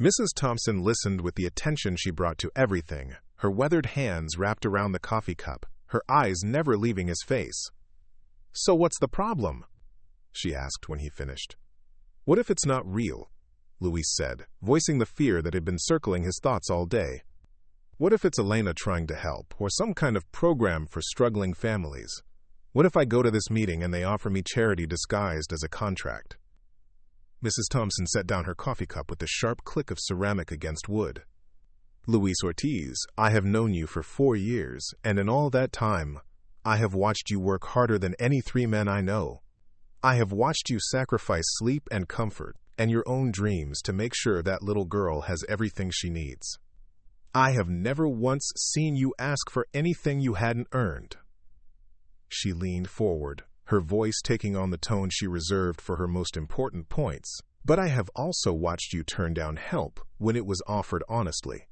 Mrs. Thompson listened with the attention she brought to everything, her weathered hands wrapped around the coffee cup, her eyes never leaving his face. "So what's the problem?" she asked when he finished. "What if it's not real?" Luis said, voicing the fear that had been circling his thoughts all day. "What if it's Elena trying to help, or some kind of program for struggling families? What if I go to this meeting and they offer me charity disguised as a contract?" Mrs. Thompson set down her coffee cup with the sharp click of ceramic against wood. "Luis Ortiz, I have known you for 4 years, and in all that time, I have watched you work harder than any 3 men I know. I have watched you sacrifice sleep and comfort and your own dreams to make sure that little girl has everything she needs. I have never once seen you ask for anything you hadn't earned." She leaned forward, her voice taking on the tone she reserved for her most important points. "But I have also watched you turn down help when it was offered honestly.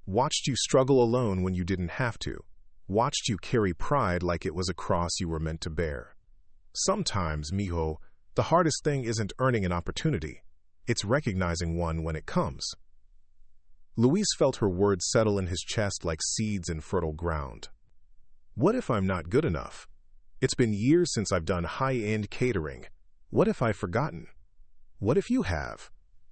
Watched you struggle alone when you didn't have to. Watched you carry pride like it was a cross you were meant to bear. Sometimes, mijo, the hardest thing isn't earning an opportunity. It's recognizing one when it comes." Luis felt her words settle in his chest like seeds in fertile ground. "What if I'm not good enough? It's been years since I've done high-end catering. What if I've forgotten? What if you have?"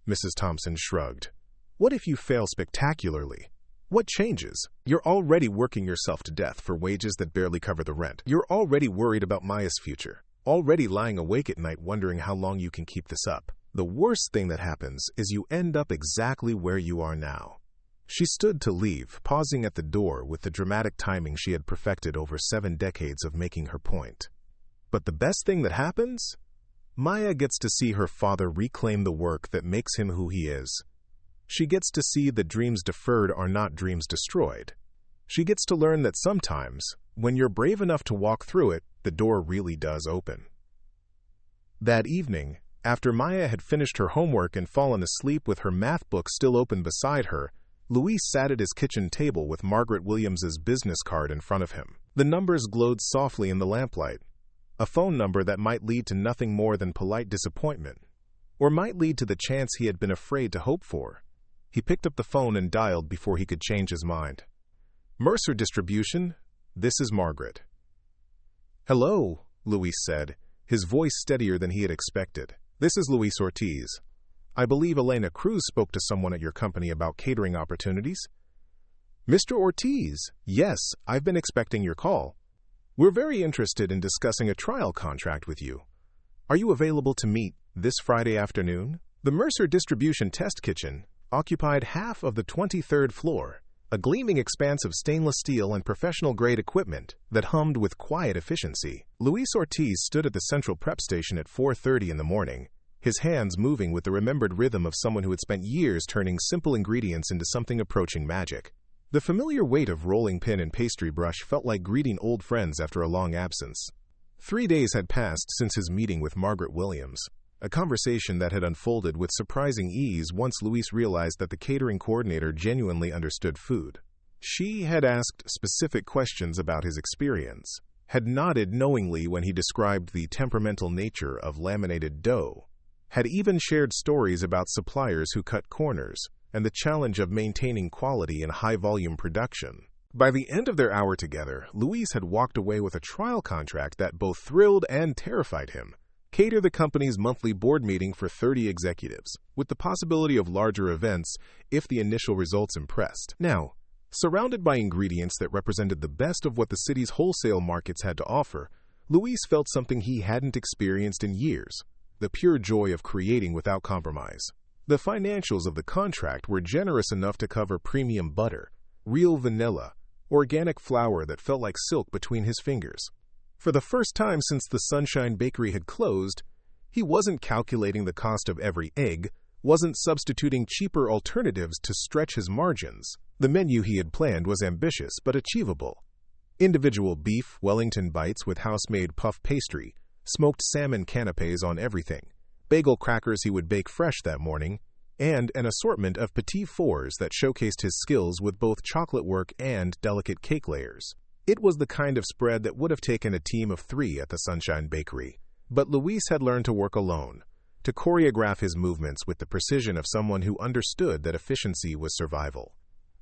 Mrs. Thompson shrugged. "What if you fail spectacularly? What changes? You're already working yourself to death for wages that barely cover the rent. You're already worried about Maya's future, already lying awake at night wondering how long you can keep this up. The worst thing that happens is you end up exactly where you are now." She stood to leave, pausing at the door with the dramatic timing she had perfected over 7 decades of making her point. "But the best thing that happens? Maya gets to see her father reclaim the work that makes him who he is. She gets to see that dreams deferred are not dreams destroyed. She gets to learn that sometimes, when you're brave enough to walk through it, the door really does open." That evening, after Maya had finished her homework and fallen asleep with her math book still open beside her, Luis sat at his kitchen table with Margaret Williams's business card in front of him. The numbers glowed softly in the lamplight. A phone number that might lead to nothing more than polite disappointment, or might lead to the chance he had been afraid to hope for. He picked up the phone and dialed before he could change his mind. "Mercer Distribution, this is Margaret." "Hello," Luis said, his voice steadier than he had expected. "This is Luis Ortiz. I believe Elena Cruz spoke to someone at your company about catering opportunities." "Mr. Ortiz, yes, I've been expecting your call. We're very interested in discussing a trial contract with you. Are you available to meet this Friday afternoon?" The Mercer Distribution Test Kitchen occupied half of the 23rd floor, a gleaming expanse of stainless steel and professional-grade equipment that hummed with quiet efficiency. Luis Ortiz stood at the central prep station at 4:30 in the morning, his hands moving with the remembered rhythm of someone who had spent years turning simple ingredients into something approaching magic. The familiar weight of rolling pin and pastry brush felt like greeting old friends after a long absence. 3 days had passed since his meeting with Margaret Williams, a conversation that had unfolded with surprising ease once Luis realized that the catering coordinator genuinely understood food. She had asked specific questions about his experience, had nodded knowingly when he described the temperamental nature of laminated dough, had even shared stories about suppliers who cut corners and the challenge of maintaining quality in high-volume production. By the end of their hour together, Luis had walked away with a trial contract that both thrilled and terrified him. Cater the company's monthly board meeting for 30 executives, with the possibility of larger events if the initial results impressed. Now, surrounded by ingredients that represented the best of what the city's wholesale markets had to offer, Luis felt something he hadn't experienced in years: the pure joy of creating without compromise. The financials of the contract were generous enough to cover premium butter, real vanilla, organic flour that felt like silk between his fingers. For the first time since the Sunshine Bakery had closed, he wasn't calculating the cost of every egg, wasn't substituting cheaper alternatives to stretch his margins. The menu he had planned was ambitious but achievable. Individual beef Wellington bites with house-made puff pastry, smoked salmon canapes on everything, bagel crackers he would bake fresh that morning, and an assortment of petit fours that showcased his skills with both chocolate work and delicate cake layers. It was the kind of spread that would have taken a team of 3 at the Sunshine Bakery, but Luis had learned to work alone, to choreograph his movements with the precision of someone who understood that efficiency was survival.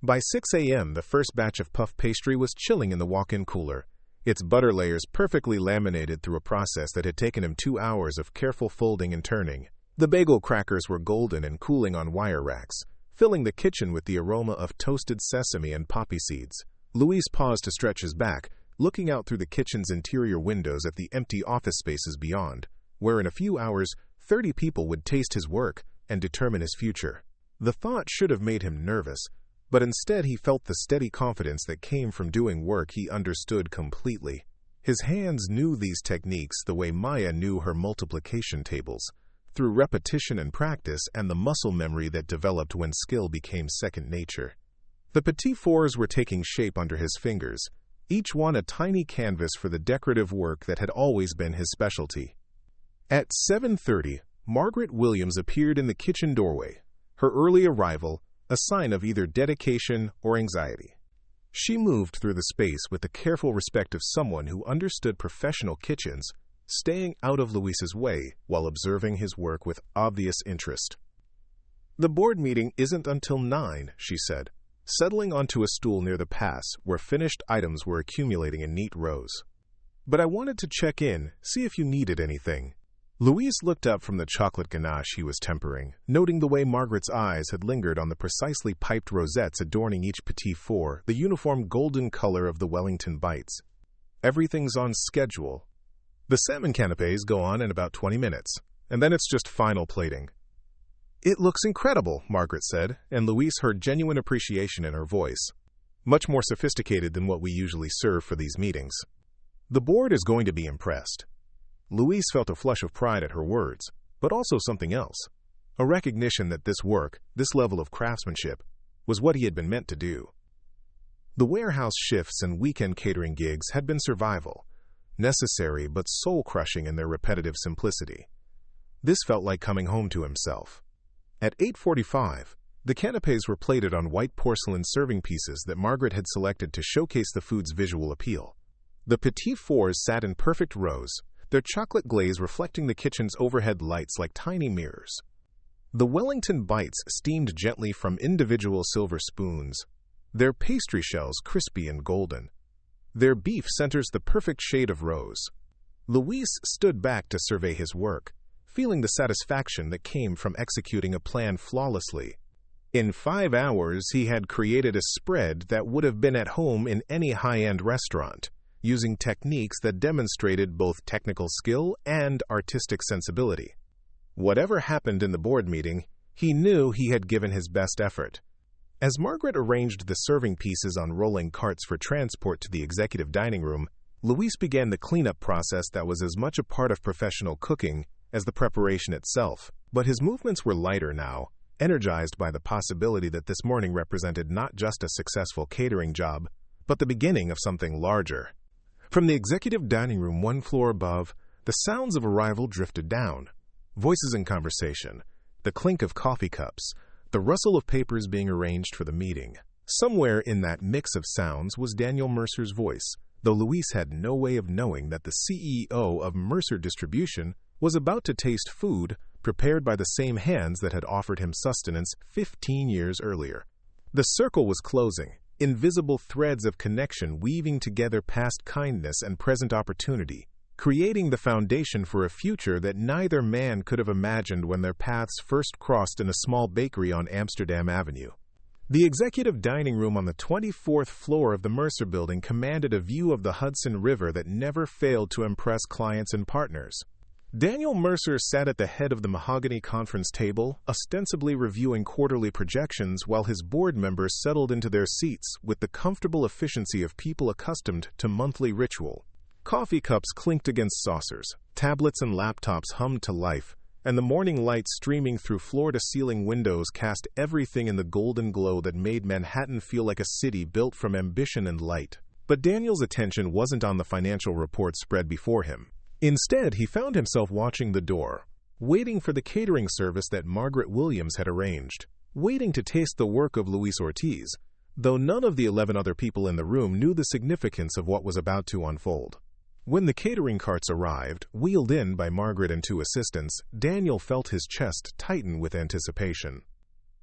By 6 a.m., the first batch of puff pastry was chilling in the walk-in cooler, its butter layers perfectly laminated through a process that had taken him 2 hours of careful folding and turning. The bagel crackers were golden and cooling on wire racks, filling the kitchen with the aroma of toasted sesame and poppy seeds. Luis paused to stretch his back, looking out through the kitchen's interior windows at the empty office spaces beyond, where in a few hours 30 people would taste his work and determine his future. The thought should have made him nervous, but instead he felt the steady confidence that came from doing work he understood completely. His hands knew these techniques the way Maya knew her multiplication tables, through repetition and practice and the muscle memory that developed when skill became second nature. The petit fours were taking shape under his fingers, each one a tiny canvas for the decorative work that had always been his specialty. At 7:30, Margaret Williams appeared in the kitchen doorway, her early arrival a sign of either dedication or anxiety. She moved through the space with the careful respect of someone who understood professional kitchens, staying out of Luis's way while observing his work with obvious interest. "The board meeting isn't until 9, she said, settling onto a stool near the pass where finished items were accumulating in neat rows. "But I wanted to check in, see if you needed anything." Luis looked up from the chocolate ganache he was tempering, noting the way Margaret's eyes had lingered on the precisely piped rosettes adorning each petit four, the uniform golden color of the Wellington bites. "Everything's on schedule. The salmon canapes go on in about 20 minutes, and then it's just final plating." "It looks incredible," Margaret said, and Luis heard genuine appreciation in her voice. "Much more sophisticated than what we usually serve for these meetings. The board is going to be impressed." Luis felt a flush of pride at her words, but also something else, a recognition that this work, this level of craftsmanship, was what he had been meant to do. The warehouse shifts and weekend catering gigs had been survival, necessary but soul-crushing in their repetitive simplicity. This felt like coming home to himself. At 8:45, the canapes were plated on white porcelain serving pieces that Margaret had selected to showcase the food's visual appeal. The petit fours sat in perfect rows, their chocolate glaze reflecting the kitchen's overhead lights like tiny mirrors. The Wellington bites steamed gently from individual silver spoons, their pastry shells crispy and golden. Their beef centers the perfect shade of rose. Luis stood back to survey his work, feeling the satisfaction that came from executing a plan flawlessly. In 5 hours, he had created a spread that would have been at home in any high-end restaurant, using techniques that demonstrated both technical skill and artistic sensibility. Whatever happened in the board meeting, he knew he had given his best effort. As Margaret arranged the serving pieces on rolling carts for transport to the executive dining room, Luis began the cleanup process that was as much a part of professional cooking as the preparation itself. But his movements were lighter now, energized by the possibility that this morning represented not just a successful catering job, but the beginning of something larger. From the executive dining room 1 floor above, the sounds of arrival drifted down. Voices in conversation, the clink of coffee cups, the rustle of papers being arranged for the meeting. Somewhere in that mix of sounds was Daniel Mercer's voice, though Luis had no way of knowing that the CEO of Mercer Distribution was about to taste food prepared by the same hands that had offered him sustenance 15 years earlier. The circle was closing, invisible threads of connection weaving together past kindness and present opportunity, creating the foundation for a future that neither man could have imagined when their paths first crossed in a small bakery on Amsterdam Avenue. The executive dining room on the 24th floor of the Mercer Building commanded a view of the Hudson River that never failed to impress clients and partners. Daniel Mercer sat at the head of the mahogany conference table, ostensibly reviewing quarterly projections while his board members settled into their seats with the comfortable efficiency of people accustomed to monthly ritual. Coffee cups clinked against saucers, tablets and laptops hummed to life, and the morning light streaming through floor-to-ceiling windows cast everything in the golden glow that made Manhattan feel like a city built from ambition and light. But Daniel's attention wasn't on the financial reports spread before him. Instead, he found himself watching the door, waiting for the catering service that Margaret Williams had arranged, waiting to taste the work of Luis Ortiz, though none of the 11 other people in the room knew the significance of what was about to unfold. When the catering carts arrived, wheeled in by Margaret and 2 assistants, Daniel felt his chest tighten with anticipation.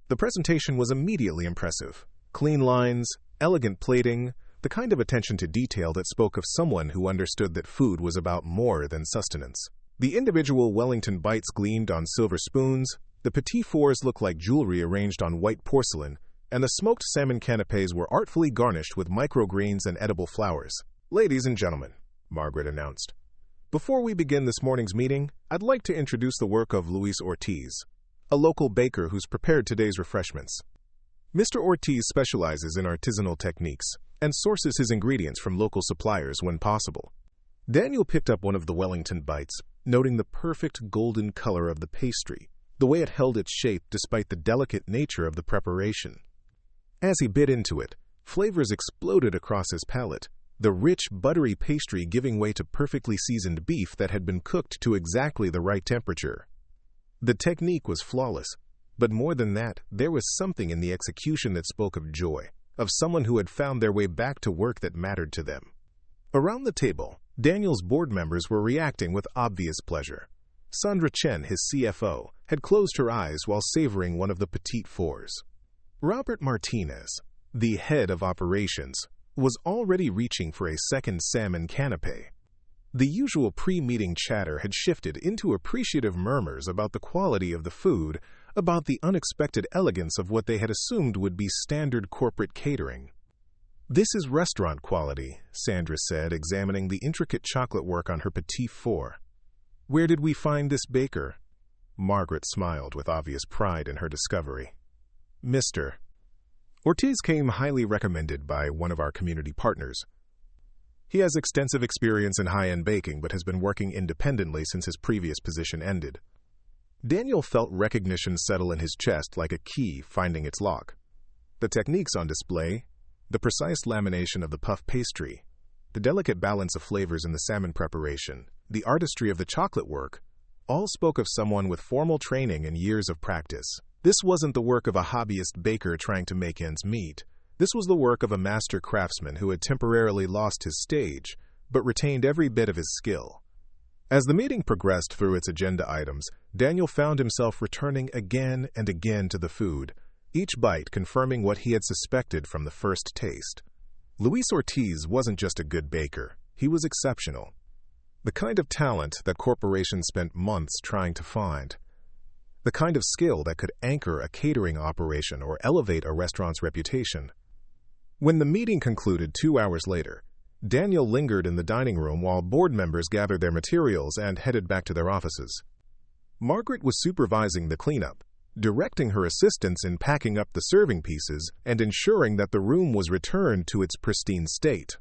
The presentation was immediately impressive. Clean lines, elegant plating, the kind of attention to detail that spoke of someone who understood that food was about more than sustenance. The individual Wellington bites gleamed on silver spoons, the petit fours looked like jewelry arranged on white porcelain, and the smoked salmon canapés were artfully garnished with microgreens and edible flowers. "Ladies and gentlemen," Margaret announced, "before we begin this morning's meeting, I'd like to introduce the work of Luis Ortiz, a local baker who's prepared today's refreshments. Mr. Ortiz specializes in artisanal techniques and sources his ingredients from local suppliers when possible." Daniel picked up one of the Wellington bites, noting the perfect golden color of the pastry, the way it held its shape despite the delicate nature of the preparation. As he bit into it, flavors exploded across his palate, the rich, buttery pastry giving way to perfectly seasoned beef that had been cooked to exactly the right temperature. The technique was flawless, but more than that, there was something in the execution that spoke of joy, of someone who had found their way back to work that mattered to them. Around the table, Daniel's board members were reacting with obvious pleasure. Sandra Chen, his CFO, had closed her eyes while savoring one of the petite fours. Robert Martinez, the head of operations, was already reaching for a second salmon canapé. The usual pre-meeting chatter had shifted into appreciative murmurs about the quality of the food, about the unexpected elegance of what they had assumed would be standard corporate catering. "This is restaurant quality," Sandra said, examining the intricate chocolate work on her petit four. "Where did we find this baker?" Margaret smiled with obvious pride in her discovery. "Mr. Ortiz came highly recommended by one of our community partners. He has extensive experience in high-end baking but has been working independently since his previous position ended." Daniel felt recognition settle in his chest like a key finding its lock. The techniques on display, the precise lamination of the puff pastry, the delicate balance of flavors in the salmon preparation, the artistry of the chocolate work, all spoke of someone with formal training and years of practice. This wasn't the work of a hobbyist baker trying to make ends meet. This was the work of a master craftsman who had temporarily lost his stage, but retained every bit of his skill. As the meeting progressed through its agenda items, Daniel found himself returning again and again to the food, each bite confirming what he had suspected from the first taste. Luis Ortiz wasn't just a good baker, he was exceptional. The kind of talent that corporations spent months trying to find. The kind of skill that could anchor a catering operation or elevate a restaurant's reputation. When the meeting concluded 2 hours later, Daniel lingered in the dining room while board members gathered their materials and headed back to their offices. Margaret was supervising the cleanup, directing her assistants in packing up the serving pieces and ensuring that the room was returned to its pristine state.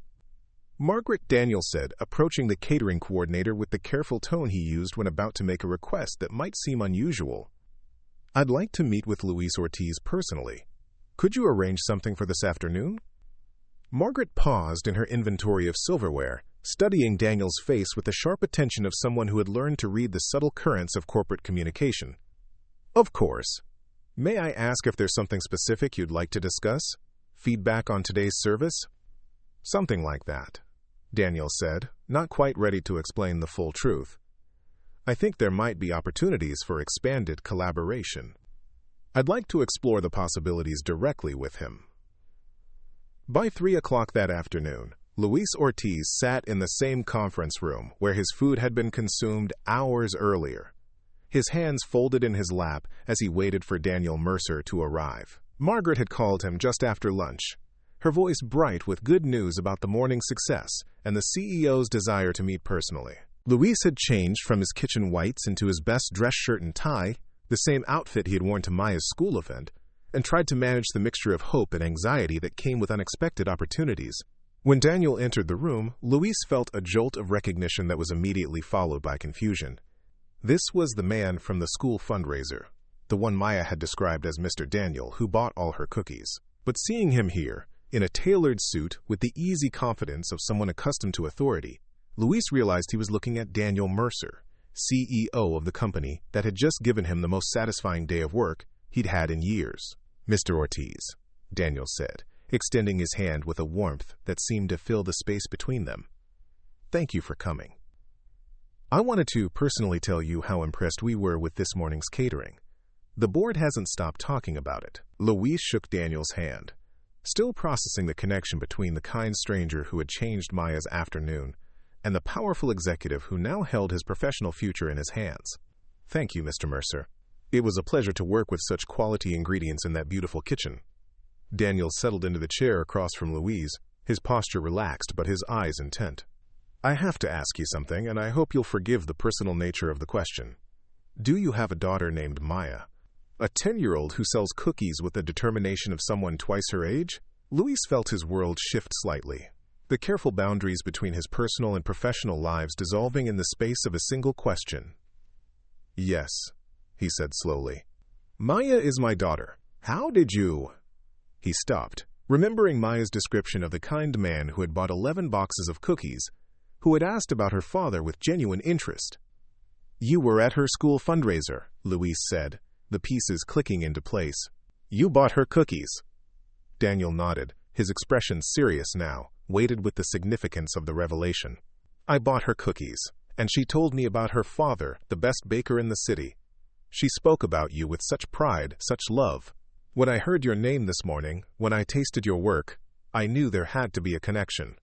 "Margaret," Daniel said, approaching the catering coordinator with the careful tone he used when about to make a request that might seem unusual. "I'd like to meet with Luis Ortiz personally. Could you arrange something for this afternoon?" Margaret paused in her inventory of silverware, studying Daniel's face with the sharp attention of someone who had learned to read the subtle currents of corporate communication. "Of course. May I ask if there's something specific you'd like to discuss? Feedback on today's service?" "Something like that," Daniel said, not quite ready to explain the full truth. "I think there might be opportunities for expanded collaboration. I'd like to explore the possibilities directly with him." By 3 o'clock that afternoon, Luis Ortiz sat in the same conference room where his food had been consumed hours earlier. His hands folded in his lap as he waited for Daniel Mercer to arrive. Margaret had called him just after lunch, her voice bright with good news about the morning's success and the CEO's desire to meet personally. Luis had changed from his kitchen whites into his best dress shirt and tie, the same outfit he had worn to Maya's school event, and tried to manage the mixture of hope and anxiety that came with unexpected opportunities. When Daniel entered the room, Luis felt a jolt of recognition that was immediately followed by confusion. This was the man from the school fundraiser, the one Maya had described as Mr. Daniel, who bought all her cookies. But seeing him here, in a tailored suit with the easy confidence of someone accustomed to authority, Luis realized he was looking at Daniel Mercer, CEO of the company that had just given him the most satisfying day of work he'd had in years. "Mr. Ortiz," Daniel said, extending his hand with a warmth that seemed to fill the space between them. "Thank you for coming. I wanted to personally tell you how impressed we were with this morning's catering. The board hasn't stopped talking about it." Luis shook Daniel's hand, still processing the connection between the kind stranger who had changed Maya's afternoon and the powerful executive who now held his professional future in his hands. "Thank you, Mr. Mercer. It was a pleasure to work with such quality ingredients in that beautiful kitchen." Daniel settled into the chair across from Louise, his posture relaxed but his eyes intent. "I have to ask you something, and I hope you'll forgive the personal nature of the question. Do you have a daughter named Maya? A 10-year-old who sells cookies with the determination of someone twice her age?" Luis felt his world shift slightly, the careful boundaries between his personal and professional lives dissolving in the space of a single question. "Yes," he said slowly. "Maya is my daughter. How did you—" He stopped, remembering Maya's description of the kind man who had bought 11 boxes of cookies, who had asked about her father with genuine interest. "You were at her school fundraiser," Luis said, the pieces clicking into place. "You bought her cookies." Daniel nodded, his expression serious now, weighted with the significance of the revelation. "I bought her cookies, and she told me about her father, the best baker in the city. She spoke about you with such pride, such love. When I heard your name this morning, when I tasted your work, I knew there had to be a connection."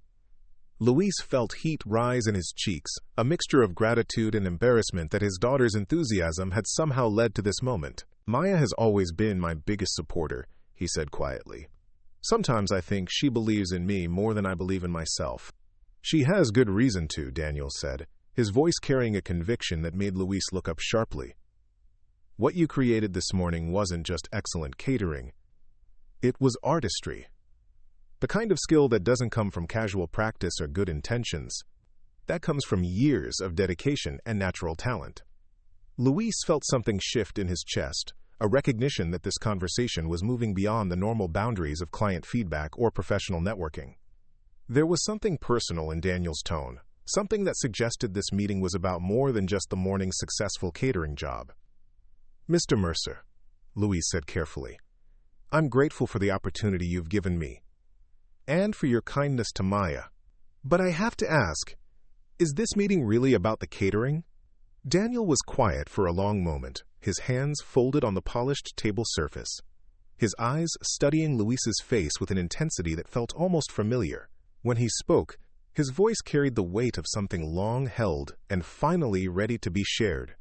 Luis felt heat rise in his cheeks, a mixture of gratitude and embarrassment that his daughter's enthusiasm had somehow led to this moment. "Maya has always been my biggest supporter," he said quietly. "Sometimes I think she believes in me more than I believe in myself." "She has good reason to," Daniel said, his voice carrying a conviction that made Luis look up sharply. "What you created this morning wasn't just excellent catering. It was artistry. The kind of skill that doesn't come from casual practice or good intentions. That comes from years of dedication and natural talent." Luis felt something shift in his chest, a recognition that this conversation was moving beyond the normal boundaries of client feedback or professional networking. There was something personal in Daniel's tone, something that suggested this meeting was about more than just the morning's successful catering job. "Mr. Mercer," Luis said carefully, "I'm grateful for the opportunity you've given me, and for your kindness to Maya. But I have to ask, is this meeting really about the catering?" Daniel was quiet for a long moment, his hands folded on the polished table surface, his eyes studying Luis's face with an intensity that felt almost familiar. When he spoke, his voice carried the weight of something long held and finally ready to be shared.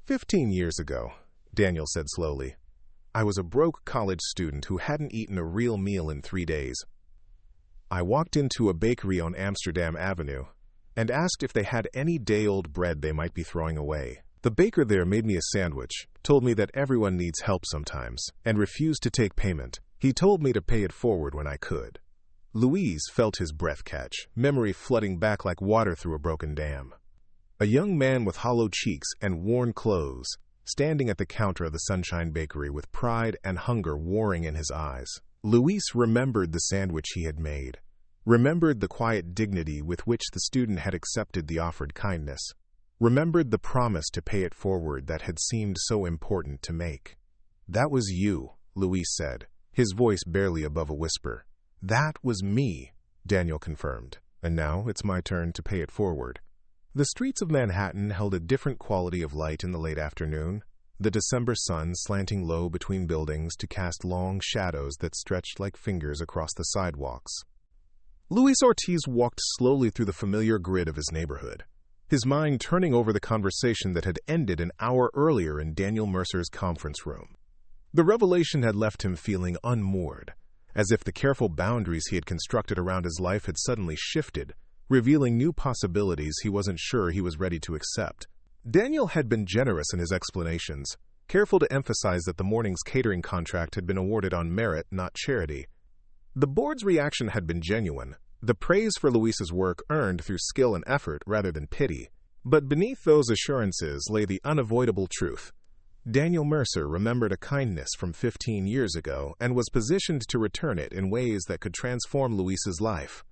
15 years ago, Daniel said slowly, I was a broke college student who hadn't eaten a real meal in 3 days. I walked into a bakery on Amsterdam Avenue and asked if they had any day-old bread they might be throwing away. The baker there made me a sandwich, told me that everyone needs help sometimes, and refused to take payment. He told me to pay it forward when I could. Louise felt his breath catch, memory flooding back like water through a broken dam. A young man with hollow cheeks and worn clothes, standing at the counter of the Sunshine Bakery with pride and hunger warring in his eyes. Louise remembered the sandwich he had made, remembered the quiet dignity with which the student had accepted the offered kindness, remembered the promise to pay it forward that had seemed so important to make. That was you, Louise said, his voice barely above a whisper. That was me, Daniel confirmed. And now it's my turn to pay it forward. The streets of Manhattan held a different quality of light in the late afternoon. the December sun slanting low between buildings to cast long shadows that stretched like fingers across the sidewalks. Luis Ortiz walked slowly through the familiar grid of his neighborhood, his mind turning over the conversation that had ended an hour earlier in Daniel Mercer's conference room. The revelation had left him feeling unmoored, as if the careful boundaries he had constructed around his life had suddenly shifted, revealing new possibilities he wasn't sure he was ready to accept. Daniel had been generous in his explanations, careful to emphasize that the morning's catering contract had been awarded on merit, not charity. The board's reaction had been genuine, the praise for Luis's work earned through skill and effort rather than pity. But beneath those assurances lay the unavoidable truth. Daniel Mercer remembered a kindness from 15 years ago and was positioned to return it in ways that could transform Luis's life.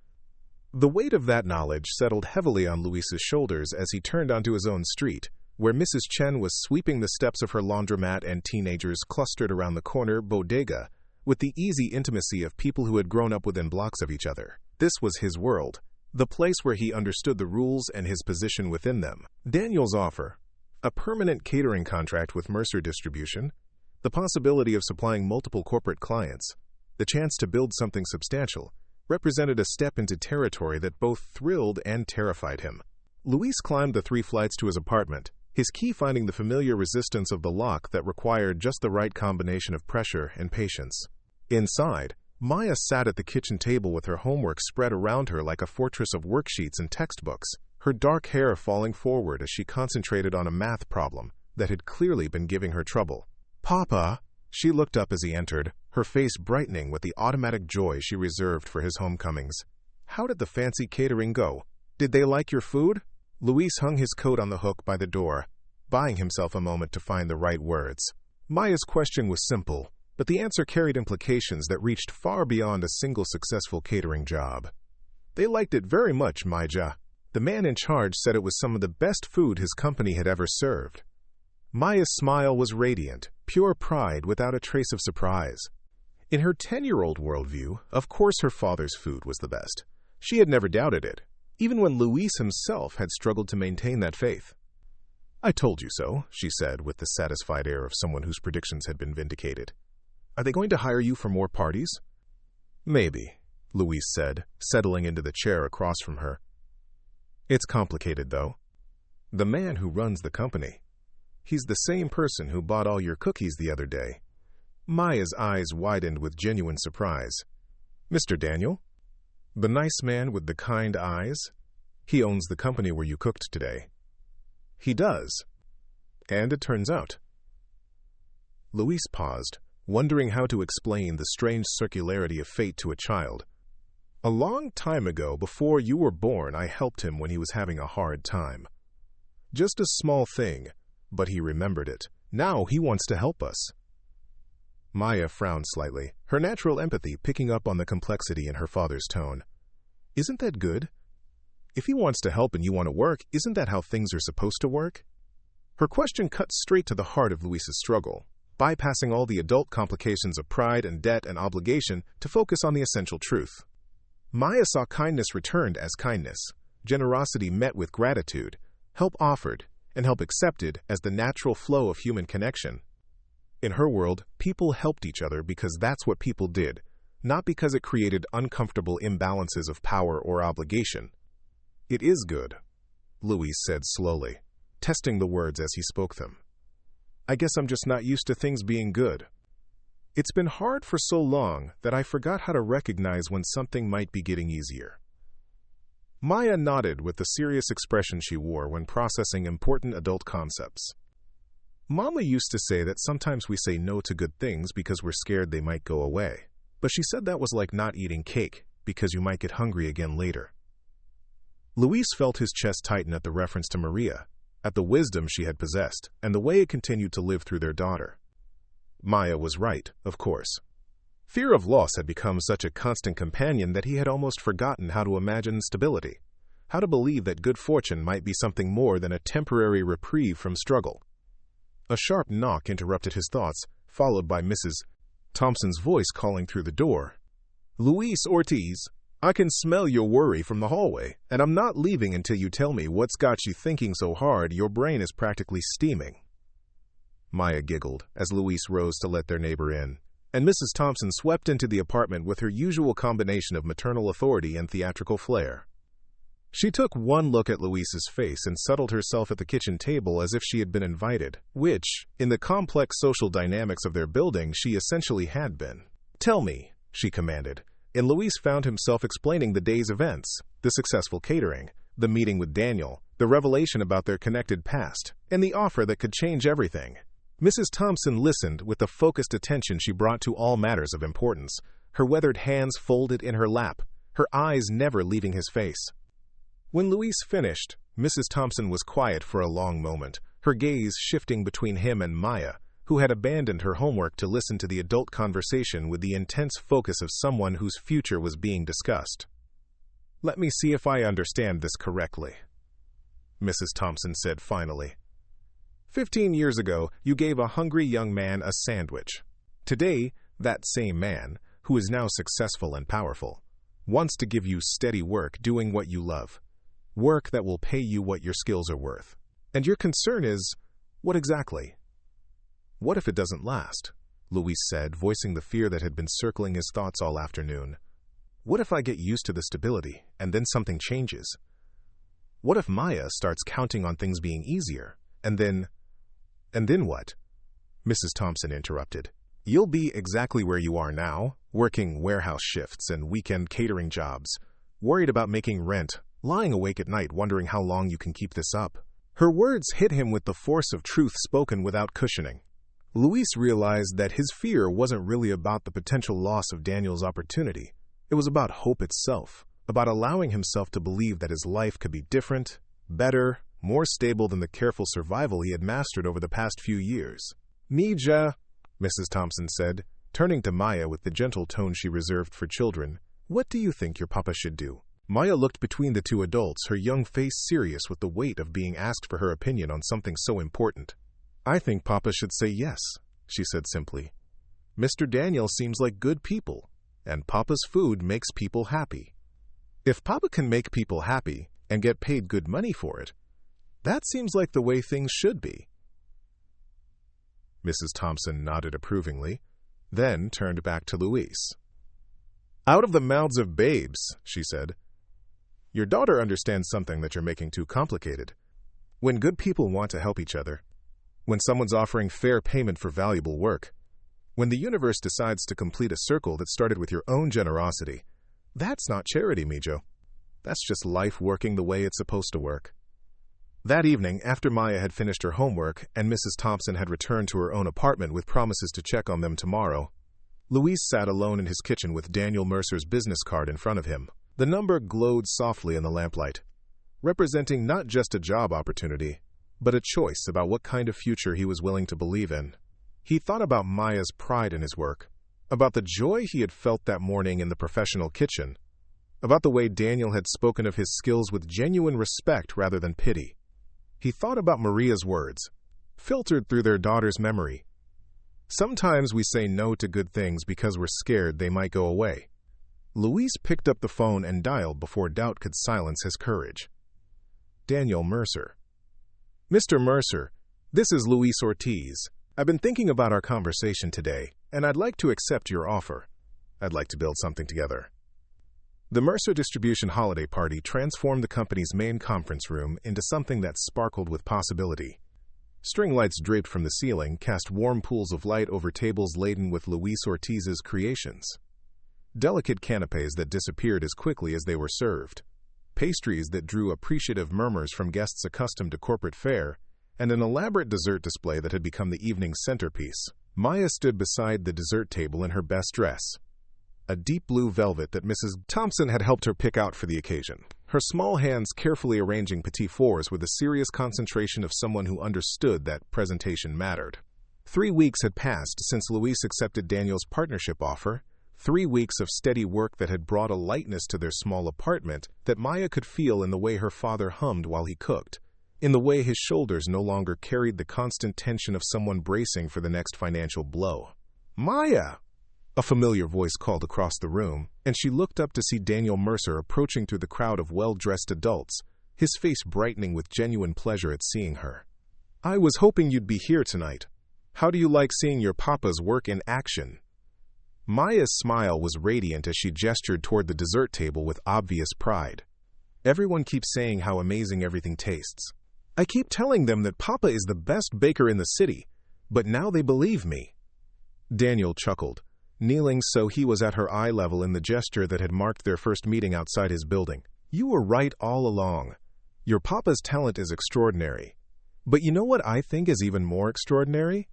The weight of that knowledge settled heavily on Luis's shoulders as he turned onto his own street, where Mrs. Chen was sweeping the steps of her laundromat and teenagers clustered around the corner bodega, with the easy intimacy of people who had grown up within blocks of each other. This was his world, the place where he understood the rules and his position within them. Daniel's offer, a permanent catering contract with Mercer Distribution, the possibility of supplying multiple corporate clients, the chance to build something substantial, represented a step into territory that both thrilled and terrified him. Luis climbed the 3 flights to his apartment, his key finding the familiar resistance of the lock that required just the right combination of pressure and patience. Inside, Maya sat at the kitchen table with her homework spread around her like a fortress of worksheets and textbooks, her dark hair falling forward as she concentrated on a math problem that had clearly been giving her trouble. "Papa!" She looked up as he entered, her face brightening with the automatic joy she reserved for his homecomings. "How did the fancy catering go? Did they like your food?" Luis hung his coat on the hook by the door, buying himself a moment to find the right words. Maya's question was simple, but the answer carried implications that reached far beyond a single successful catering job. "They liked it very much, Maya." The man in charge said it was some of the best food his company had ever served. Maya's smile was radiant, pure pride without a trace of surprise. In her 10-year-old worldview, of course her father's food was the best. She had never doubted it, even when Luis himself had struggled to maintain that faith. "I told you so," she said with the satisfied air of someone whose predictions had been vindicated. "Are they going to hire you for more parties?" "Maybe," Luis said, settling into the chair across from her. "It's complicated, though. The man who runs the company, he's the same person who bought all your cookies the other day." Maya's eyes widened with genuine surprise. "Mr. Daniel? The nice man with the kind eyes? He owns the company where you cooked today." "He does. And it turns out." Luis paused, wondering how to explain the strange circularity of fate to a child. "A long time ago, before you were born, I helped him when he was having a hard time. Just a small thing, but he remembered it. Now he wants to help us." Maya frowned slightly, her natural empathy picking up on the complexity in her father's tone. "Isn't that good? If he wants to help and you want to work, isn't that how things are supposed to work?" Her question cut straight to the heart of Luis's struggle, bypassing all the adult complications of pride and debt and obligation to focus on the essential truth. Maya saw kindness returned as kindness, generosity met with gratitude, help offered, and help accepted as the natural flow of human connection. In her world, people helped each other because that's what people did, not because it created uncomfortable imbalances of power or obligation. "It is good," Luis said slowly, testing the words as he spoke them. "I guess I'm just not used to things being good. It's been hard for so long that I forgot how to recognize when something might be getting easier." Maya nodded with the serious expression she wore when processing important adult concepts. "Mama used to say that sometimes we say no to good things because we're scared they might go away. But she said that was like not eating cake, because you might get hungry again later." Luis felt his chest tighten at the reference to Maria, at the wisdom she had possessed, and the way it continued to live through their daughter. Maya was right, of course. Fear of loss had become such a constant companion that he had almost forgotten how to imagine stability, how to believe that good fortune might be something more than a temporary reprieve from struggle. A sharp knock interrupted his thoughts, followed by Mrs. Thompson's voice calling through the door. "Luis Ortiz, I can smell your worry from the hallway, and I'm not leaving until you tell me what's got you thinking so hard your brain is practically steaming." Maya giggled as Luis rose to let their neighbor in, and Mrs. Thompson swept into the apartment with her usual combination of maternal authority and theatrical flair. She took one look at Luis's face and settled herself at the kitchen table as if she had been invited, which, in the complex social dynamics of their building, she essentially had been. "Tell me," she commanded, and Luis found himself explaining the day's events, the successful catering, the meeting with Daniel, the revelation about their connected past, and the offer that could change everything. Mrs. Thompson listened with the focused attention she brought to all matters of importance, her weathered hands folded in her lap, her eyes never leaving his face. When Luis finished, Mrs. Thompson was quiet for a long moment, her gaze shifting between him and Maya, who had abandoned her homework to listen to the adult conversation with the intense focus of someone whose future was being discussed. "Let me see if I understand this correctly," Mrs. Thompson said finally. 15 years ago, you gave a hungry young man a sandwich. Today, that same man, who is now successful and powerful, wants to give you steady work doing what you love. Work that will pay you what your skills are worth. And your concern is, what exactly? "What if it doesn't last?" Luis said, voicing the fear that had been circling his thoughts all afternoon. "What if I get used to the stability, and then something changes? What if Maya starts counting on things being easier, and then what?" Mrs. Thompson interrupted. "You'll be exactly where you are now, working warehouse shifts and weekend catering jobs, worried about making rent, lying awake at night wondering how long you can keep this up." Her words hit him with the force of truth spoken without cushioning. Luis realized that his fear wasn't really about the potential loss of Daniel's opportunity. It was about hope itself, about allowing himself to believe that his life could be different, better, more stable than the careful survival he had mastered over the past few years. "Mija," Mrs. Thompson said, turning to Maya with the gentle tone she reserved for children, "what do you think your papa should do?" Maya looked between the two adults, her young face serious with the weight of being asked for her opinion on something so important. "I think Papa should say yes," she said simply. "Mr. Daniel seems like good people, and Papa's food makes people happy. If Papa can make people happy and get paid good money for it, that seems like the way things should be." Mrs. Thompson nodded approvingly, then turned back to Luis. "Out of the mouths of babes," she said. "Your daughter understands something that you're making too complicated. When good people want to help each other, when someone's offering fair payment for valuable work, when the universe decides to complete a circle that started with your own generosity, that's not charity, Mijo. That's just life working the way it's supposed to work." That evening, after Maya had finished her homework and Mrs. Thompson had returned to her own apartment with promises to check on them tomorrow, Luis sat alone in his kitchen with Daniel Mercer's business card in front of him. The number glowed softly in the lamplight, representing not just a job opportunity, but a choice about what kind of future he was willing to believe in. He thought about Maya's pride in his work, about the joy he had felt that morning in the professional kitchen, about the way Daniel had spoken of his skills with genuine respect rather than pity. He thought about Maria's words, filtered through their daughter's memory. "Sometimes we say no to good things because we're scared they might go away." Luis picked up the phone and dialed before doubt could silence his courage. Daniel Mercer. "Mr. Mercer, this is Luis Ortiz. I've been thinking about our conversation today, and I'd like to accept your offer. I'd like to build something together." The Mercer Distribution holiday party transformed the company's main conference room into something that sparkled with possibility. String lights draped from the ceiling cast warm pools of light over tables laden with Luis Ortiz's creations. Delicate canapes that disappeared as quickly as they were served, pastries that drew appreciative murmurs from guests accustomed to corporate fare, and an elaborate dessert display that had become the evening's centerpiece. Maya stood beside the dessert table in her best dress, a deep blue velvet that Mrs. Thompson had helped her pick out for the occasion, her small hands carefully arranging petit fours with the serious concentration of someone who understood that presentation mattered. 3 weeks had passed since Luis accepted Daniel's partnership offer, 3 weeks of steady work that had brought a lightness to their small apartment that Maya could feel in the way her father hummed while he cooked, in the way his shoulders no longer carried the constant tension of someone bracing for the next financial blow. "Maya!" A familiar voice called across the room, and she looked up to see Daniel Mercer approaching through the crowd of well-dressed adults, his face brightening with genuine pleasure at seeing her. "I was hoping you'd be here tonight." How do you like seeing your papa's work in action? Maya's smile was radiant as she gestured toward the dessert table with obvious pride. Everyone keeps saying how amazing everything tastes. I keep telling them that Papa is the best baker in the city, but now they believe me. Daniel chuckled, kneeling so he was at her eye level in the gesture that had marked their first meeting outside his building. You were right all along. Your Papa's talent is extraordinary. But you know what I think is even more extraordinary?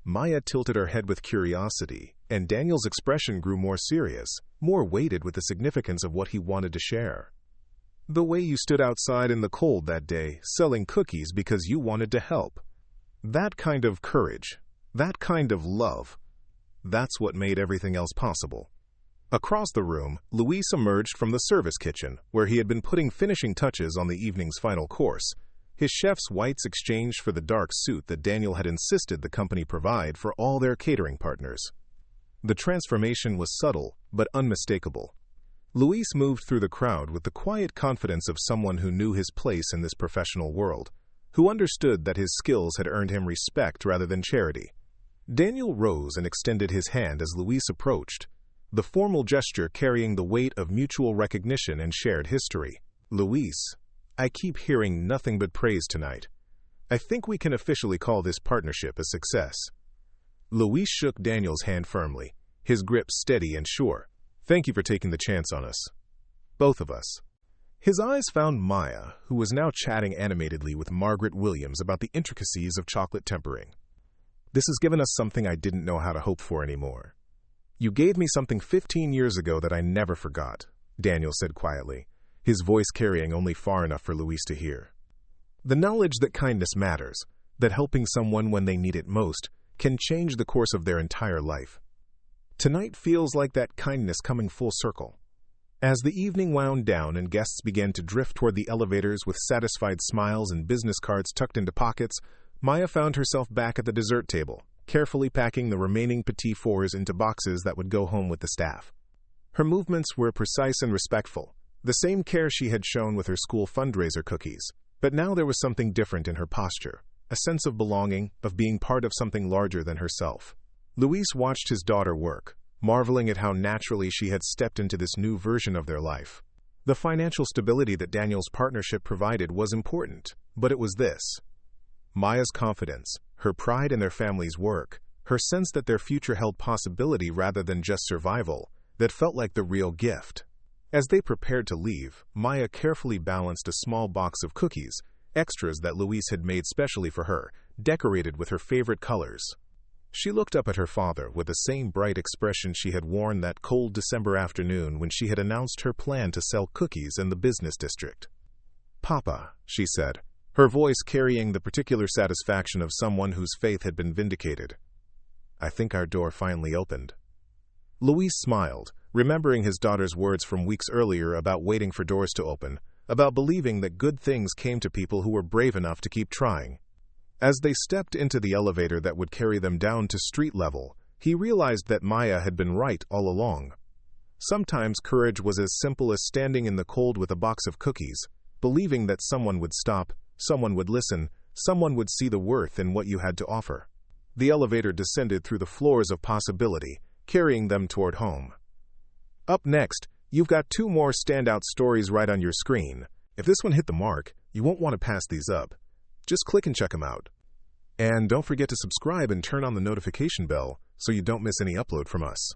Maya tilted her head with curiosity, and Daniel's expression grew more serious, more weighted with the significance of what he wanted to share. The way you stood outside in the cold that day, selling cookies because you wanted to help. That kind of courage, that kind of love, that's what made everything else possible. Across the room, Luis emerged from the service kitchen, where he had been putting finishing touches on the evening's final course. His chef's whites exchanged for the dark suit that Daniel had insisted the company provide for all their catering partners. The transformation was subtle, but unmistakable. Luis moved through the crowd with the quiet confidence of someone who knew his place in this professional world, who understood that his skills had earned him respect rather than charity. Daniel rose and extended his hand as Luis approached, the formal gesture carrying the weight of mutual recognition and shared history. Luis, I keep hearing nothing but praise tonight. I think we can officially call this partnership a success. Luis shook Daniel's hand firmly, his grip steady and sure. Thank you for taking the chance on us. Both of us. His eyes found Maya, who was now chatting animatedly with Margaret Williams about the intricacies of chocolate tempering. This has given us something I didn't know how to hope for anymore. You gave me something 15 years ago that I never forgot, Daniel said quietly, his voice carrying only far enough for Luis to hear. The knowledge that kindness matters, that helping someone when they need it most, can change the course of their entire life. Tonight feels like that kindness coming full circle. As the evening wound down and guests began to drift toward the elevators with satisfied smiles and business cards tucked into pockets, Maya found herself back at the dessert table, carefully packing the remaining petit fours into boxes that would go home with the staff. Her movements were precise and respectful, the same care she had shown with her school fundraiser cookies, but now there was something different in her posture, a sense of belonging, of being part of something larger than herself. Luis watched his daughter work, marveling at how naturally she had stepped into this new version of their life. The financial stability that Daniel's partnership provided was important, but it was this. Maya's confidence, her pride in their family's work, her sense that their future held possibility rather than just survival, that felt like the real gift. As they prepared to leave, Maya carefully balanced a small box of cookies, extras that Luis had made specially for her, decorated with her favorite colors. She looked up at her father with the same bright expression she had worn that cold December afternoon when she had announced her plan to sell cookies in the business district. "Papa," she said, her voice carrying the particular satisfaction of someone whose faith had been vindicated. "I think our door finally opened." Luis smiled, remembering his daughter's words from weeks earlier about waiting for doors to open, about believing that good things came to people who were brave enough to keep trying. As they stepped into the elevator that would carry them down to street level, he realized that Maya had been right all along. Sometimes courage was as simple as standing in the cold with a box of cookies, believing that someone would stop, someone would listen, someone would see the worth in what you had to offer. The elevator descended through the floors of possibility, carrying them toward home. Up next, you've got 2 more standout stories right on your screen. If this one hit the mark, you won't want to pass these up. Just click and check them out. And don't forget to subscribe and turn on the notification bell so you don't miss any upload from us.